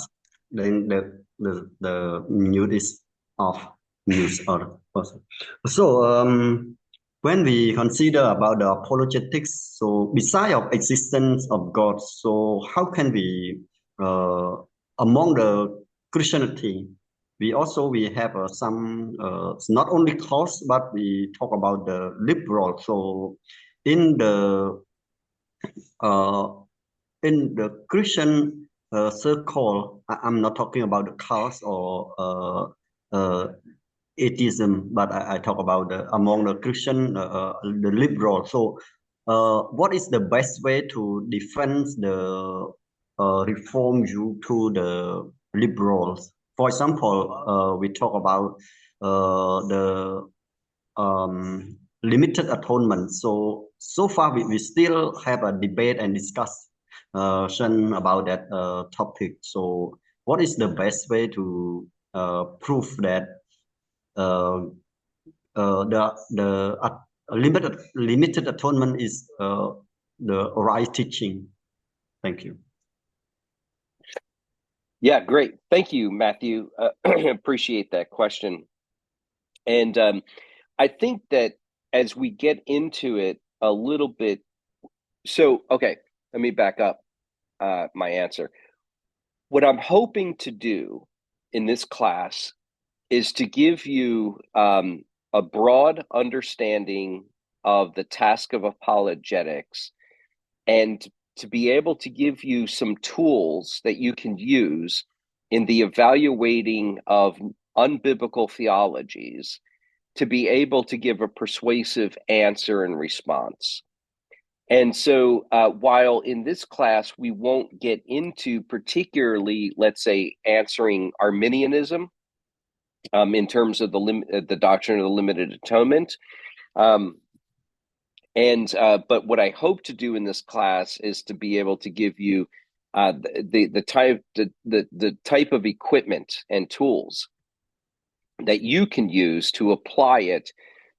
then the mute is off. Mute or also. So when we consider about the apologetics, so beside of existence of God, so how can we among the Christianity, we have some not only cause, but we talk about the liberal. So in the uh, Christian circle, I'm not talking about the cause or atheism, but I talk about among the Christian, the liberal. So, what is the best way to defend the reform view to the liberals? For example, we talk about the limited atonement. So far we still have a debate and discussion about that topic. So what is the best way to prove that the limited atonement is the right teaching? Thank you.
Yeah, great. Thank you, Matthew. Appreciate that question. And I think that as we get into it a little bit, so, okay, let me back up my answer. What I'm hoping to do in this class is to give you a broad understanding of the task of apologetics and to be able to give you some tools that you can use in the evaluating of unbiblical theologies to be able to give a persuasive answer and response. And so while in this class we won't get into particularly, let's say, answering Arminianism in terms of the doctrine of the limited atonement, but what I hope to do in this class is to be able to give you the type of equipment and tools that you can use to apply it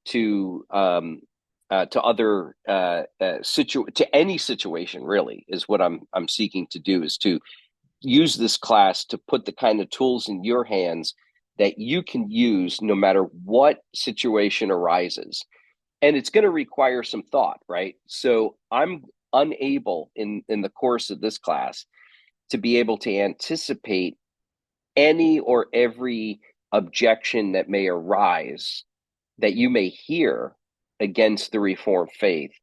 to other to any situation. Really, is what I'm seeking to do, is to use this class to put the kind of tools in your hands that you can use no matter what situation arises. And it's going to require some thought, right? So I'm unable in the course of this class to be able to anticipate any or every objection that may arise that you may hear against the Reformed faith.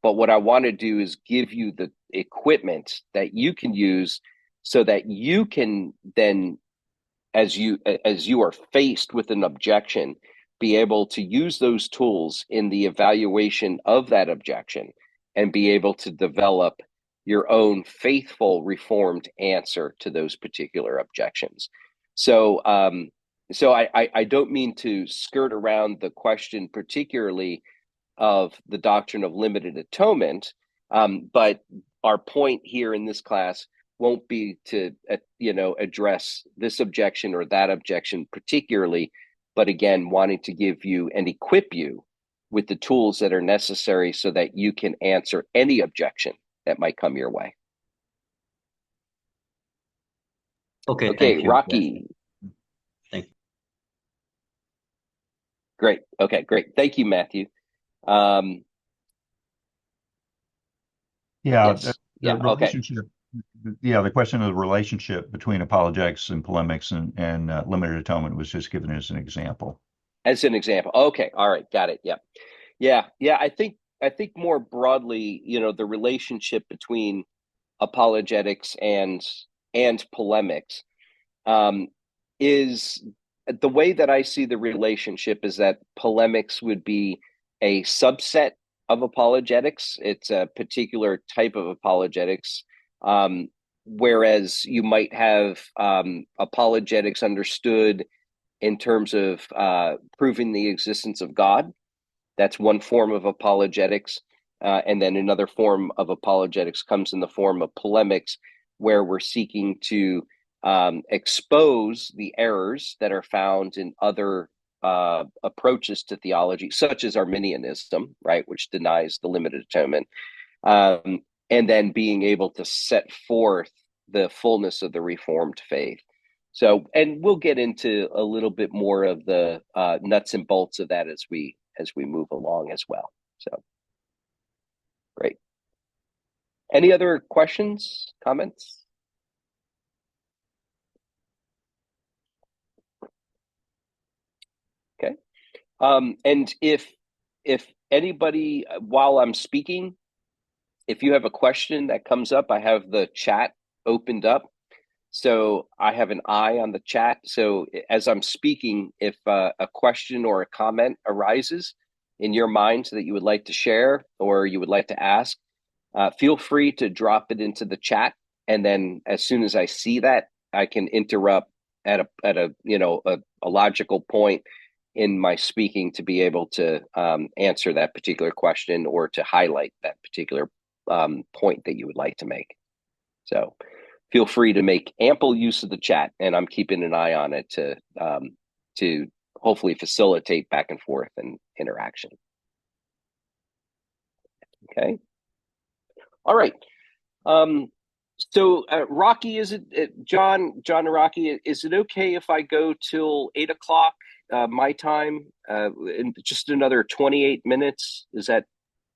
But what I want to do is give you the equipment that you can use so that you can then, as you are faced with an objection, be able to use those tools in the evaluation of that objection and be able to develop your own faithful Reformed answer to those particular objections. So I don't mean to skirt around the question particularly of the doctrine of limited atonement, but our point here in this class won't be to address this objection or that objection particularly, but again, wanting to give you and equip you with the tools that are necessary so that you can answer any objection that might come your way.
Okay,
Okay,
thank you.
Rocky.
Thank you.
Great. Okay, great. Thank you, Matthew. Yes.
The
Yeah. Okay.
relationship. Yeah, the question of the relationship between apologetics and polemics and limited atonement was just given as an example.
As an example. Okay. All right. Got it. Yeah. Yeah. I think more broadly, the relationship between apologetics and polemics is the way that I see the relationship is that polemics would be a subset of apologetics. It's a particular type of apologetics. Whereas you might have apologetics understood in terms of proving the existence of God. That's one form of apologetics. And then another form of apologetics comes in the form of polemics, where we're seeking to expose the errors that are found in other approaches to theology, such as Arminianism, right, which denies the limited atonement, and then being able to set forth the fullness of the Reformed faith. So, and we'll get into a little bit more of the nuts and bolts of that as we move along as well. So, great. Any other questions, comments? Okay. And if anybody, while I'm speaking, if you have a question that comes up, I have the chat opened up. So I have an eye on the chat. So as I'm speaking, if a question or a comment arises in your mind that you would like to share or you would like to ask, feel free to drop it into the chat. And then as soon as I see that, I can interrupt at a logical point in my speaking to be able to answer that particular question or to highlight that particular point that you would like to make. So feel free to make ample use of the chat, and I'm keeping an eye on it to hopefully facilitate back and forth and interaction. Okay. All right. So Rocky, is it John and Rocky? Is it okay if I go till 8 o'clock my time? In just another 28 minutes. Is that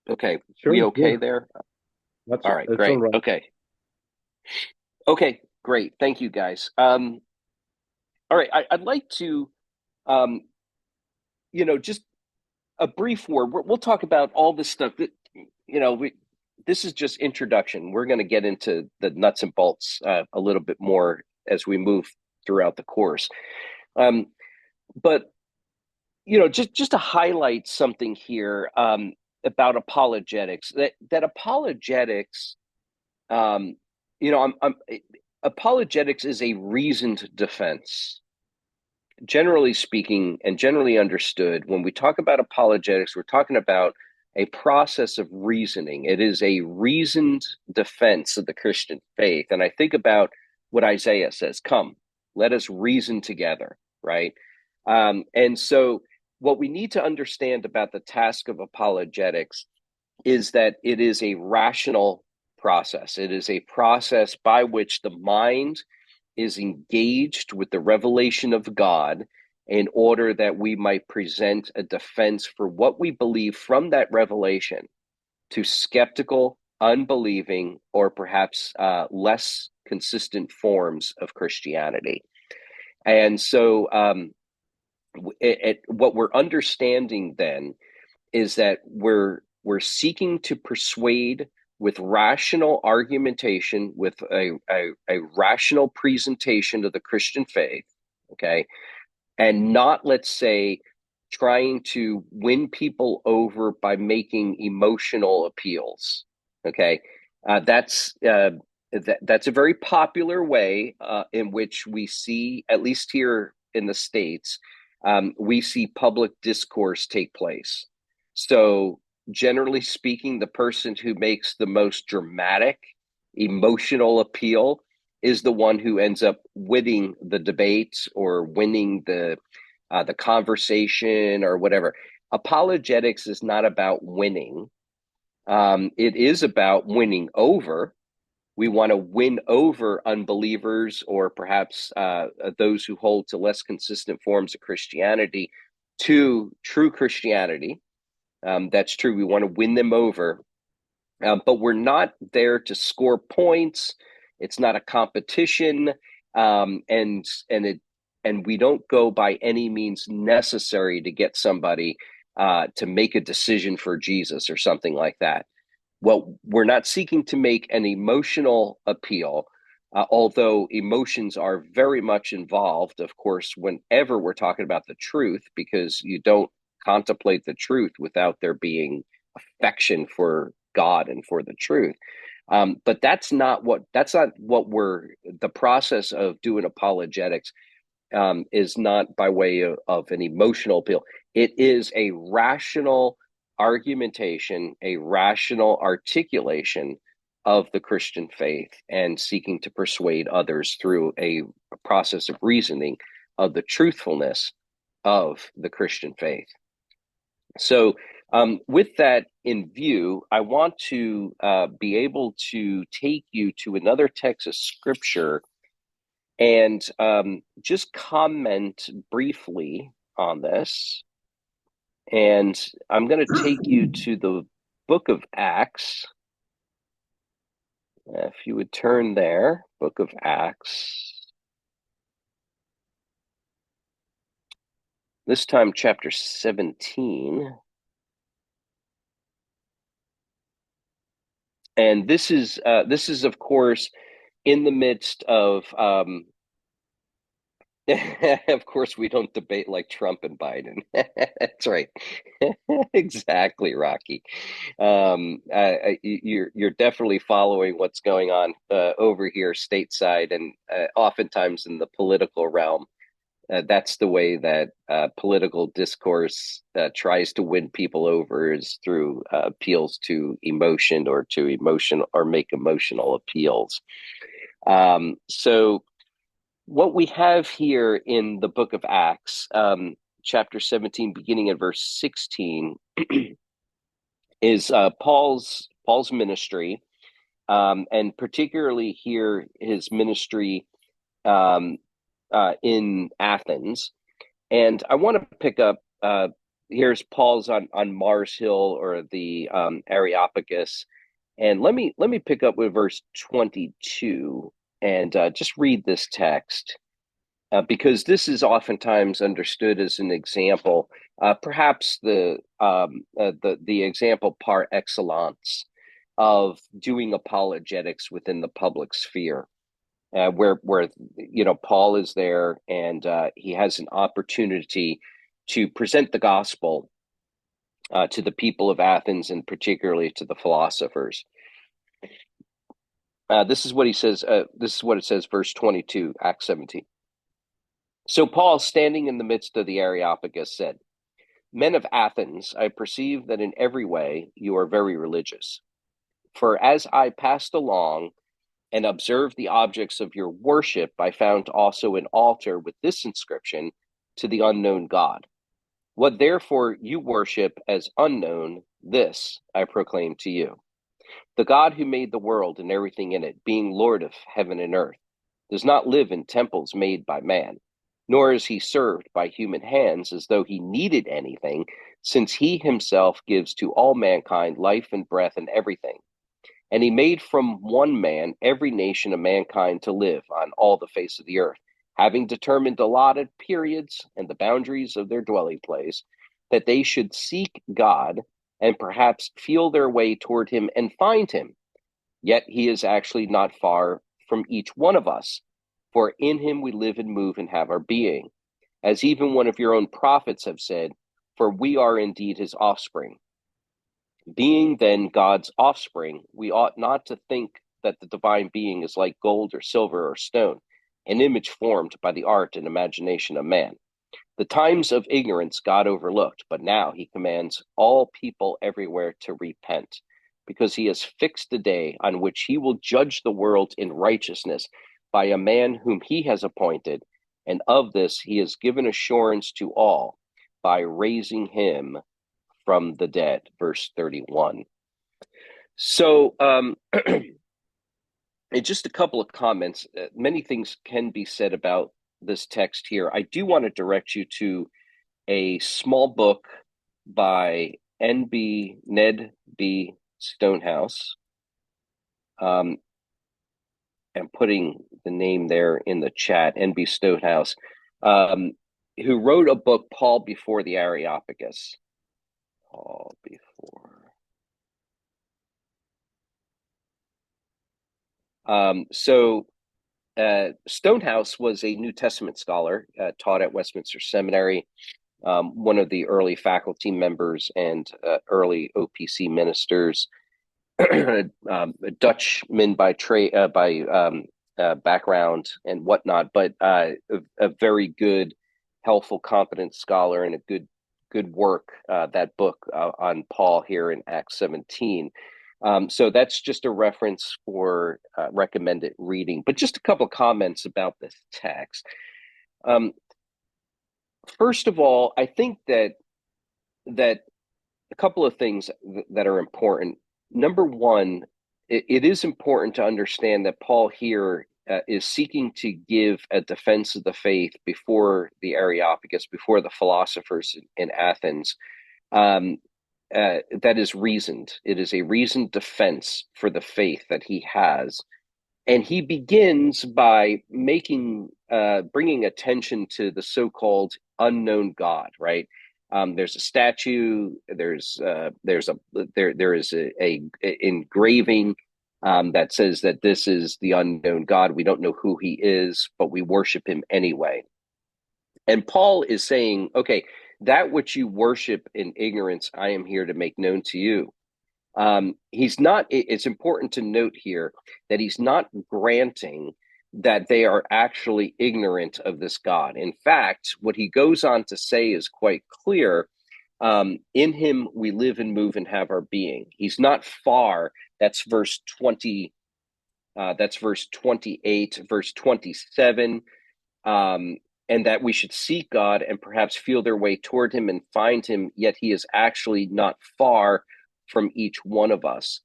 okay?
Sure,
we okay
yeah.
there?
That's
all right.
that's
Great.
all right.
Okay. Great. Thank you, guys. All right. I'd like to, just a brief word. We'll talk about all this stuff that, this is just introduction. We're going to get into the nuts and bolts a little bit more as we move throughout the course. But, just to highlight something here about apologetics, that apologetics, apologetics is a reasoned defense. Generally speaking, and generally understood, when we talk about apologetics, we're talking about a process of reasoning. It is a reasoned defense of the Christian faith. And I think about what Isaiah says, come, let us reason together, right? And so what we need to understand about the task of apologetics is that it is a rational process. It is a process by which the mind is engaged with the revelation of God in order that we might present a defense for what we believe from that revelation to skeptical, unbelieving, or perhaps less consistent forms of Christianity. And so what we're understanding then is that we're seeking to persuade with rational argumentation, with a rational presentation of the Christian faith, okay, and not, let's say, trying to win people over by making emotional appeals, okay. That's a very popular way in which we see, at least here in the States, we see public discourse take place. So generally speaking, the person who makes the most dramatic emotional appeal is the one who ends up winning the debate or winning the conversation or whatever. Apologetics is not about winning. It is about winning over. We want to win over unbelievers or perhaps those who hold to less consistent forms of Christianity to true Christianity. That's true. We want to win them over. But we're not there to score points. It's not a competition, and we don't go by any means necessary to get somebody to make a decision for Jesus or something like that. Well, we're not seeking to make an emotional appeal, although emotions are very much involved, of course, whenever we're talking about the truth, because you don't contemplate the truth without there being affection for God and for the truth. But that's not what the process of doing apologetics is not by way of an emotional appeal. It is a rational argumentation, a rational articulation of the Christian faith and seeking to persuade others through a process of reasoning of the truthfulness of the Christian faith. So with that in view, I want to be able to take you to another text of scripture and just comment briefly on this. And I'm going to take you to the book of Acts. If you would turn there, book of Acts. This time, chapter 17. And this is, of course, in the midst of, of course, we don't debate like Trump and Biden. That's right. Exactly, Rocky. You're definitely following what's going on over here stateside, and oftentimes in the political realm. That's the way that political discourse tries to win people over, is through appeals to emotion or make emotional appeals. So what we have here in the book of Acts, chapter 17, beginning at verse 16, is Paul's ministry, and particularly here his ministry in Athens. And I want to pick up, here's Paul's on Mars Hill, or the Areopagus. And let me pick up with verse 22 and just read this text, because this is oftentimes understood as an example, perhaps the example par excellence of doing apologetics within the public sphere. Where Paul is there, and he has an opportunity to present the gospel to the people of Athens, and particularly to the philosophers. This is what he says. This is what it says, verse 22, Acts 17. So Paul, standing in the midst of the Areopagus, said, "Men of Athens, I perceive that in every way you are very religious. For as I passed along and observed the objects of your worship, I found also an altar with this inscription, to the unknown God. What therefore you worship as unknown, this I proclaim to you. The God who made the world and everything in it, being Lord of heaven and earth, does not live in temples made by man, nor is he served by human hands as though he needed anything, since he himself gives to all mankind life and breath and everything. And he made from one man every nation of mankind to live on all the face of the earth, having determined allotted periods and the boundaries of their dwelling place, that they should seek God and perhaps feel their way toward him and find him. Yet he is actually not far from each one of us, for in him we live and move and have our being. As even one of your own prophets have said, for we are indeed his offspring. Being then God's offspring, we ought not to think that the divine being is like gold or silver or stone, an image formed by the art and imagination of man. The times of ignorance God overlooked, but now he commands all people everywhere to repent, because he has fixed a day on which he will judge the world in righteousness by a man whom he has appointed, and of this he has given assurance to all by raising him from the dead. Verse 31. So, just a couple of comments. Many things can be said about this text here. I do want to direct you to a small book by Ned B. Stonehouse. I'm putting the name there in the chat, N.B. Stonehouse, who wrote a book, Paul Before the Areopagus. Paul Before. Stonehouse was a New Testament scholar, taught at Westminster Seminary, one of the early faculty members and early OPC ministers, a Dutchman by background and whatnot, but a very good, helpful, competent scholar, and a good work. That book on Paul here in Acts 17. So that's just a reference for recommended reading. But just a couple of comments about this text. First of all, I think that a couple of things that are important. Number one, it is important to understand that Paul here is seeking to give a defense of the faith before the Areopagus, before the philosophers in Athens. That is reasoned. It is a reasoned defense for the faith that he has. And he begins by bringing attention to the so-called unknown God, right? There's a statue. There is a engraving that says that this is the unknown God. We don't know who he is, but we worship him anyway. And Paul is saying, okay, that which you worship in ignorance, I am here to make known to you. It's important to note here that he's not granting that they are actually ignorant of this God. In fact, what he goes on to say is quite clear. In him we live and move and have our being. He's not far. That's verse 20. That's verse 28, verse 27. And that we should seek God and perhaps feel their way toward him and find him, yet he is actually not far from each one of us.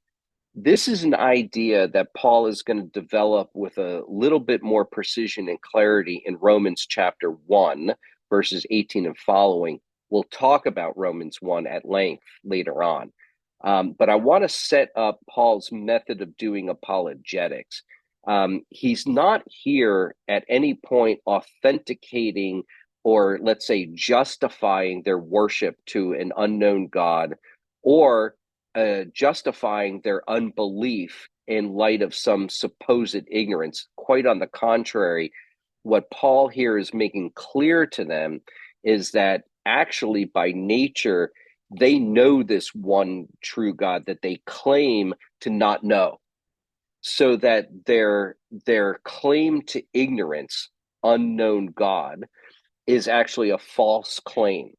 This is an idea that Paul is going to develop with a little bit more precision and clarity in Romans chapter 1, verses 18 and following. We'll talk about Romans 1 at length later on. But I want to set up Paul's method of doing apologetics. He's not here at any point authenticating or, let's say, justifying their worship to an unknown God, or justifying their unbelief in light of some supposed ignorance. Quite on the contrary, what Paul here is making clear to them is that actually by nature, they know this one true God that they claim to not know. So that their claim to ignorance, unknown God, is actually a false claim.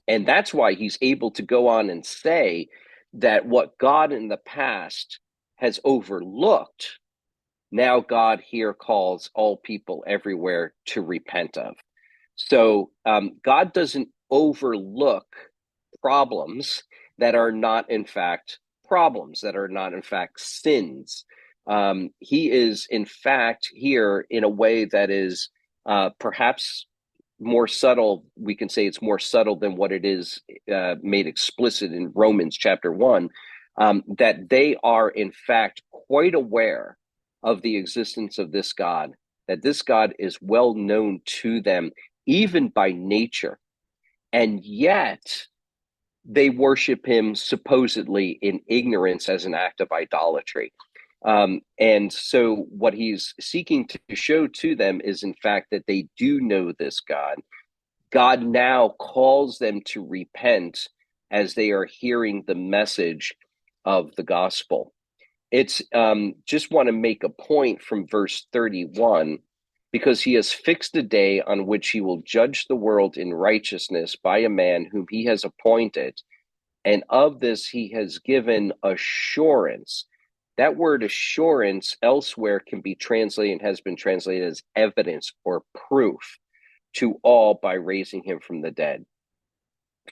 And that's why he's able to go on and say that what God in the past has overlooked, now God here calls all people everywhere to repent of. So God doesn't overlook problems that are not in fact problems, that are not in fact sins. He is in fact here in a way that is perhaps more subtle. We can say it's more subtle than what it is made explicit in Romans chapter 1, that they are in fact quite aware of the existence of this God, that this God is well known to them even by nature, and yet they worship him supposedly in ignorance as an act of idolatry. And so what he's seeking to show to them is, in fact, that they do know this God. God now calls them to repent as they are hearing the message of the gospel. It's just want to make a point from verse 31, because he has fixed a day on which he will judge the world in righteousness by a man whom he has appointed. And of this he has given assurance That word assurance elsewhere can be translated and has been translated as evidence or proof to all by raising him from the dead.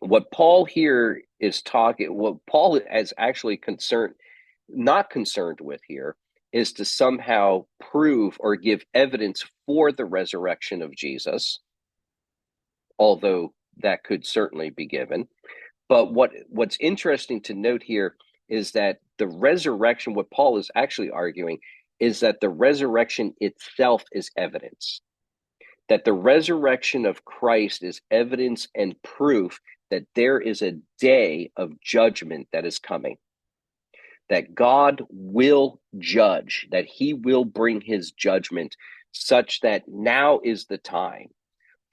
What Paul here is talking, what Paul is actually not concerned with here, is to somehow prove or give evidence for the resurrection of Jesus, although that could certainly be given. But what's interesting to note here is that the resurrection, what Paul is actually arguing, is that the resurrection itself is evidence. That the resurrection of Christ is evidence and proof that there is a day of judgment that is coming. That God will judge, that he will bring his judgment, such that now is the time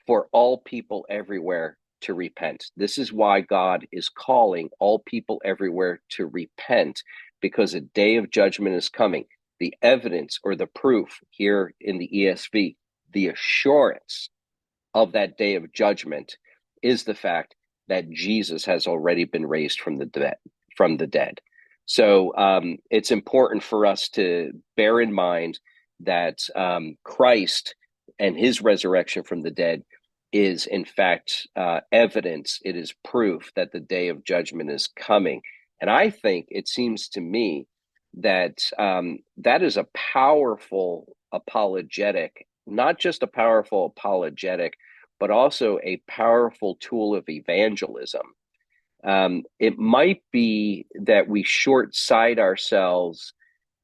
for all people everywhere to repent. This is why God is calling all people everywhere to repent, because a day of judgment is coming. The evidence or the proof here in the ESV, the assurance of that day of judgment, is the fact that Jesus has already been raised from the dead. So it's important for us to bear in mind that Christ and his resurrection from the dead is in fact evidence. It is proof that the day of judgment is coming. And I think it seems to me that that is a powerful apologetic, not just a powerful apologetic, but also a powerful tool of evangelism. It might be that we short-sight ourselves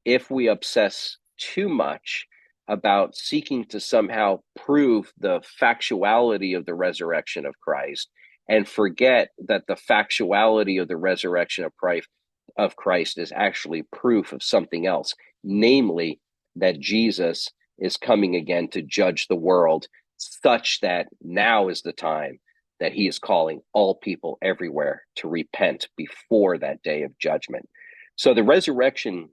if we obsess too much about seeking to somehow prove the factuality of the resurrection of Christ and forget that the factuality of the resurrection of Christ is actually proof of something else, namely that Jesus is coming again to judge the world, such that now is the time that he is calling all people everywhere to repent before that day of judgment. So the resurrection,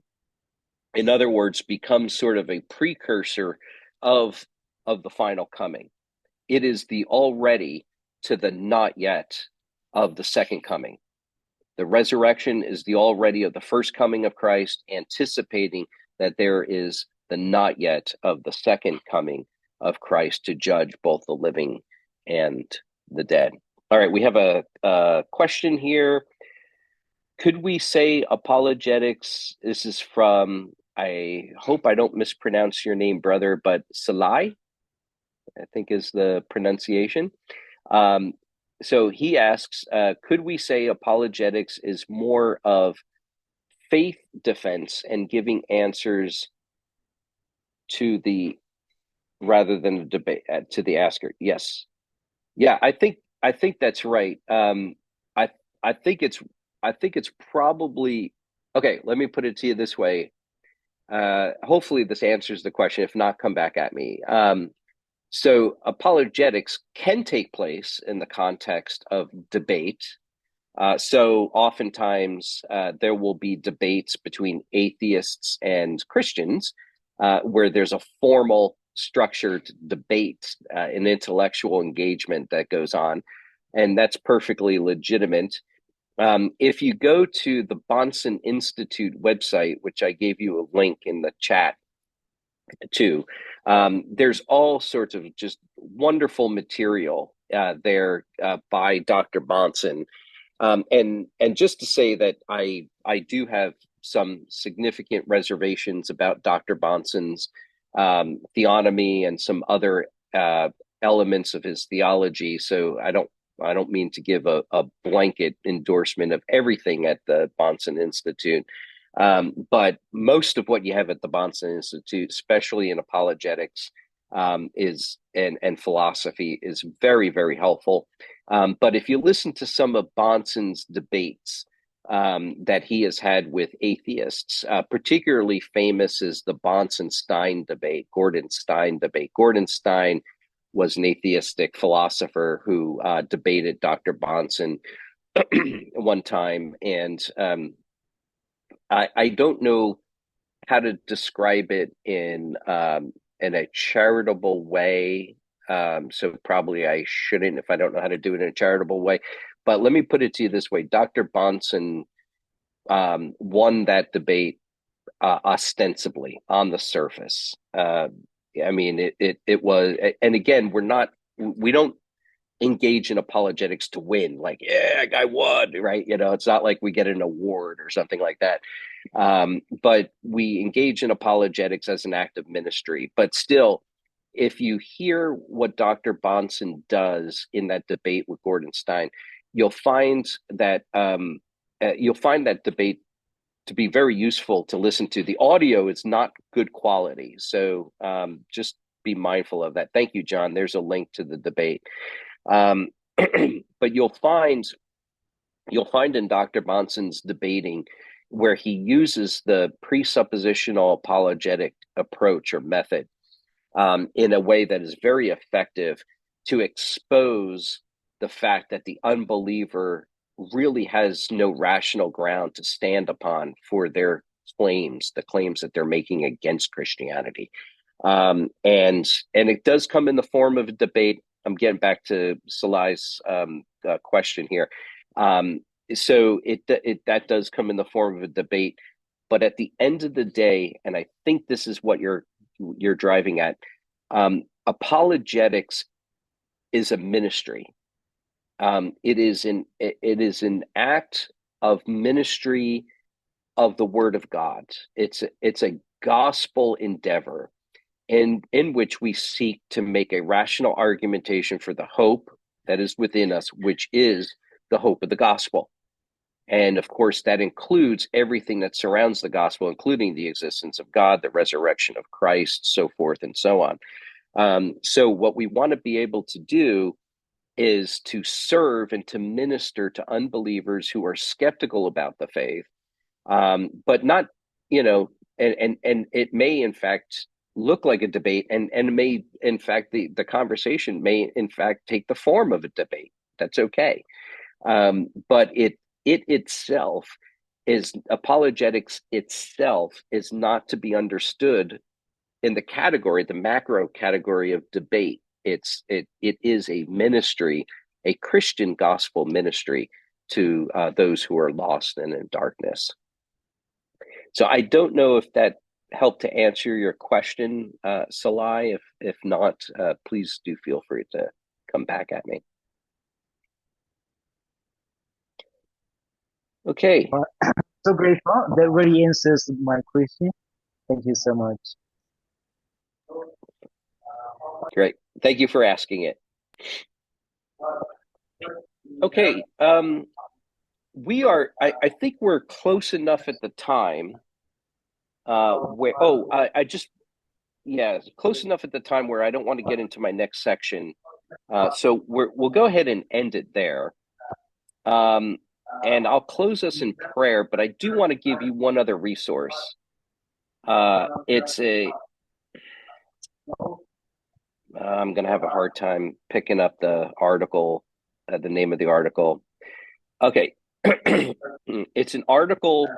in other words, becomes sort of a precursor of the final coming. It is the already to the not yet of the second coming. The resurrection is the already of the first coming of Christ, anticipating that there is the not yet of the second coming of Christ to judge both the living and the dead. All right, we have a question here. Could we say apologetics? This is from, I hope I don't mispronounce your name, brother, but Salai, I think is the pronunciation. So he asks, could we say apologetics is more of faith defense and giving answers to the, rather than a debate to the asker? Yes. Yeah, I think that's right. I think it's probably, okay, let me put it to you this way. Hopefully this answers the question. If not, come back at me. So apologetics can take place in the context of debate. So oftentimes there will be debates between atheists and Christians where there's a formal structured debate, an intellectual engagement that goes on, and that's perfectly legitimate. If you go to the Bahnsen Institute website, which I gave you a link in the chat too, there's all sorts of just wonderful material there by Dr. Bahnsen. And just to say that I do have some significant reservations about Dr. Bahnsen's theonomy and some other elements of his theology. So I don't mean to give a blanket endorsement of everything at the Bahnsen Institute. But most of what you have at the Bahnsen Institute, especially in apologetics, is and philosophy, is very, very helpful. But if you listen to some of Bahnsen's debates that he has had with atheists, particularly famous is the Bahnsen-Stein debate, Gordon-Stein debate. Gordon-Stein was an atheistic philosopher who debated Dr. Bahnsen one time, and I don't know how to describe it in a charitable way. So probably I shouldn't if I don't know how to do it in a charitable way. But let me put it to you this way. Dr. Bahnsen won that debate ostensibly on the surface. I mean, it was, and again, we don't engage in apologetics to win, like, yeah, I won, right? You know, it's not like we get an award or something like that. But we engage in apologetics as an act of ministry. But still, if you hear what Dr. Bonson does in that debate with Gordon Stein, you'll find that debate to be very useful to listen to. The audio is not good quality, so just be mindful of that. Thank you, John. There's a link to the debate. But you'll find in Dr. Bonson's debating where he uses the presuppositional apologetic approach or method in a way that is very effective to expose the fact that the unbeliever really has no rational ground to stand upon for their claims, the claims that they're making against Christianity. And it does come in the form of a debate. I'm getting back to Salai's question here. So that does come in the form of a debate, but at the end of the day, and I think this is what you're driving at, apologetics is a ministry. It is an act of ministry of the Word of God. It's a gospel endeavor in which we seek to make a rational argumentation for the hope that is within us, which is the hope of the gospel. And of course, that includes everything that surrounds the gospel, including the existence of God, the resurrection of Christ, so forth and so on. So what we want to be able to do is to serve and to minister to unbelievers who are skeptical about the faith, but not, and it may in fact look like a debate, and may in fact the conversation may in fact take the form of a debate. That's okay. But it itself is, apologetics itself is not to be understood in the macro category of debate. It is a ministry, a Christian gospel ministry to those who are lost and in darkness. So I don't know if that helped to answer your question, Salai. If not, please do feel free to come back at me. Okay.
So grateful. That really answers my question. Thank you so much.
Great. Thank you for asking it. Okay. We are, I think we're close enough at the time where, close enough at the time where I don't want to get into my next section. So we'll go ahead and end it there. And I'll close us in prayer, but I do want to give you one other resource. I'm going to have a hard time picking up the article, the name of the article. Okay. It's an article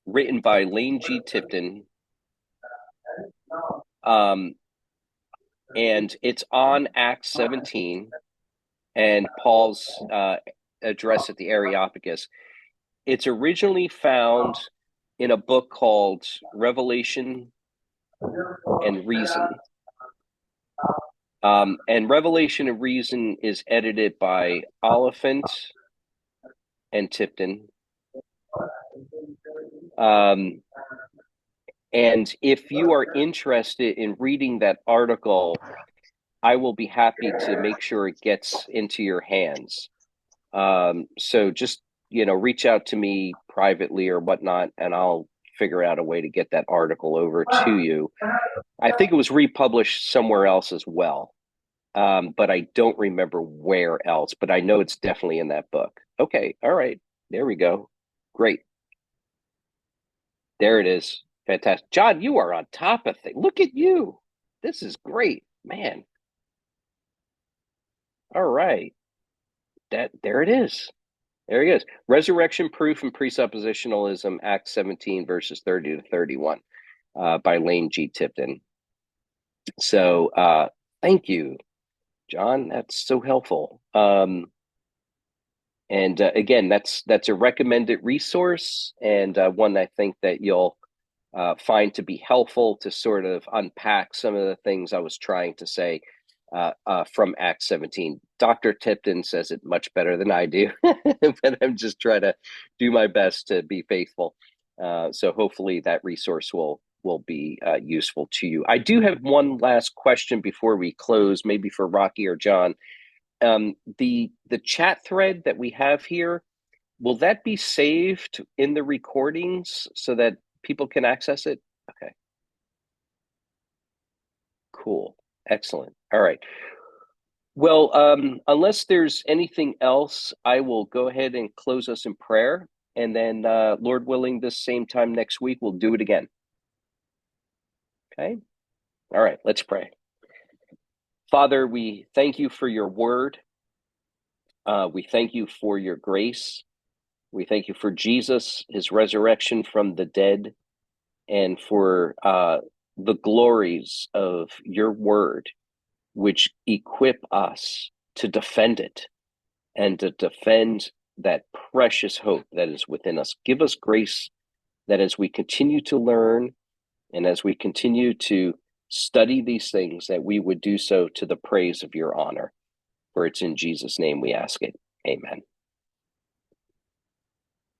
written by Lane G. Tipton. And it's on Acts 17 and Paul's address at the Areopagus. It's originally found in a book called Revelation and Reason. And Revelation and Reason is edited by Oliphant and Tipton. And if you are interested in reading that article, I will be happy to make sure it gets into your hands. So just, reach out to me privately or whatnot, and I'll figure out a way to get that article over to you. I think it was republished somewhere else as well. But I don't remember where else, but I know it's definitely in that book. Okay. All right. There we go. Great. There it is. Fantastic. John, you are on top of things. Look at you. This is great, man. All right. There it is. There he is. Resurrection Proof and Presuppositionalism, Acts 17, verses 30 to 31, by Lane G. Tipton. So thank you, John. That's so helpful. And again, that's a recommended resource, and one I think that you'll find to be helpful to sort of unpack some of the things I was trying to say from Acts 17. Dr. Tipton says it much better than I do, but I'm just trying to do my best to be faithful. So hopefully that resource will be useful to you. I do have one last question before we close, maybe for Rocky or John. The chat thread that we have here, will that be saved in the recordings so that people can access it? Okay. Cool. Excellent. All right. Well, unless there's anything else, I will go ahead and close us in prayer. And then, Lord willing, this same time next week, we'll do it again. Okay. All right. Let's pray. Father, we thank you for your word. We thank you for your grace. We thank you for Jesus, his resurrection from the dead, and for the glories of your word, which equip us to defend it and to defend that precious hope that is within us. Give us grace that as we continue to learn and as we continue to study these things, that we would do so to the praise of your honor. For it's in Jesus' name we ask it. Amen.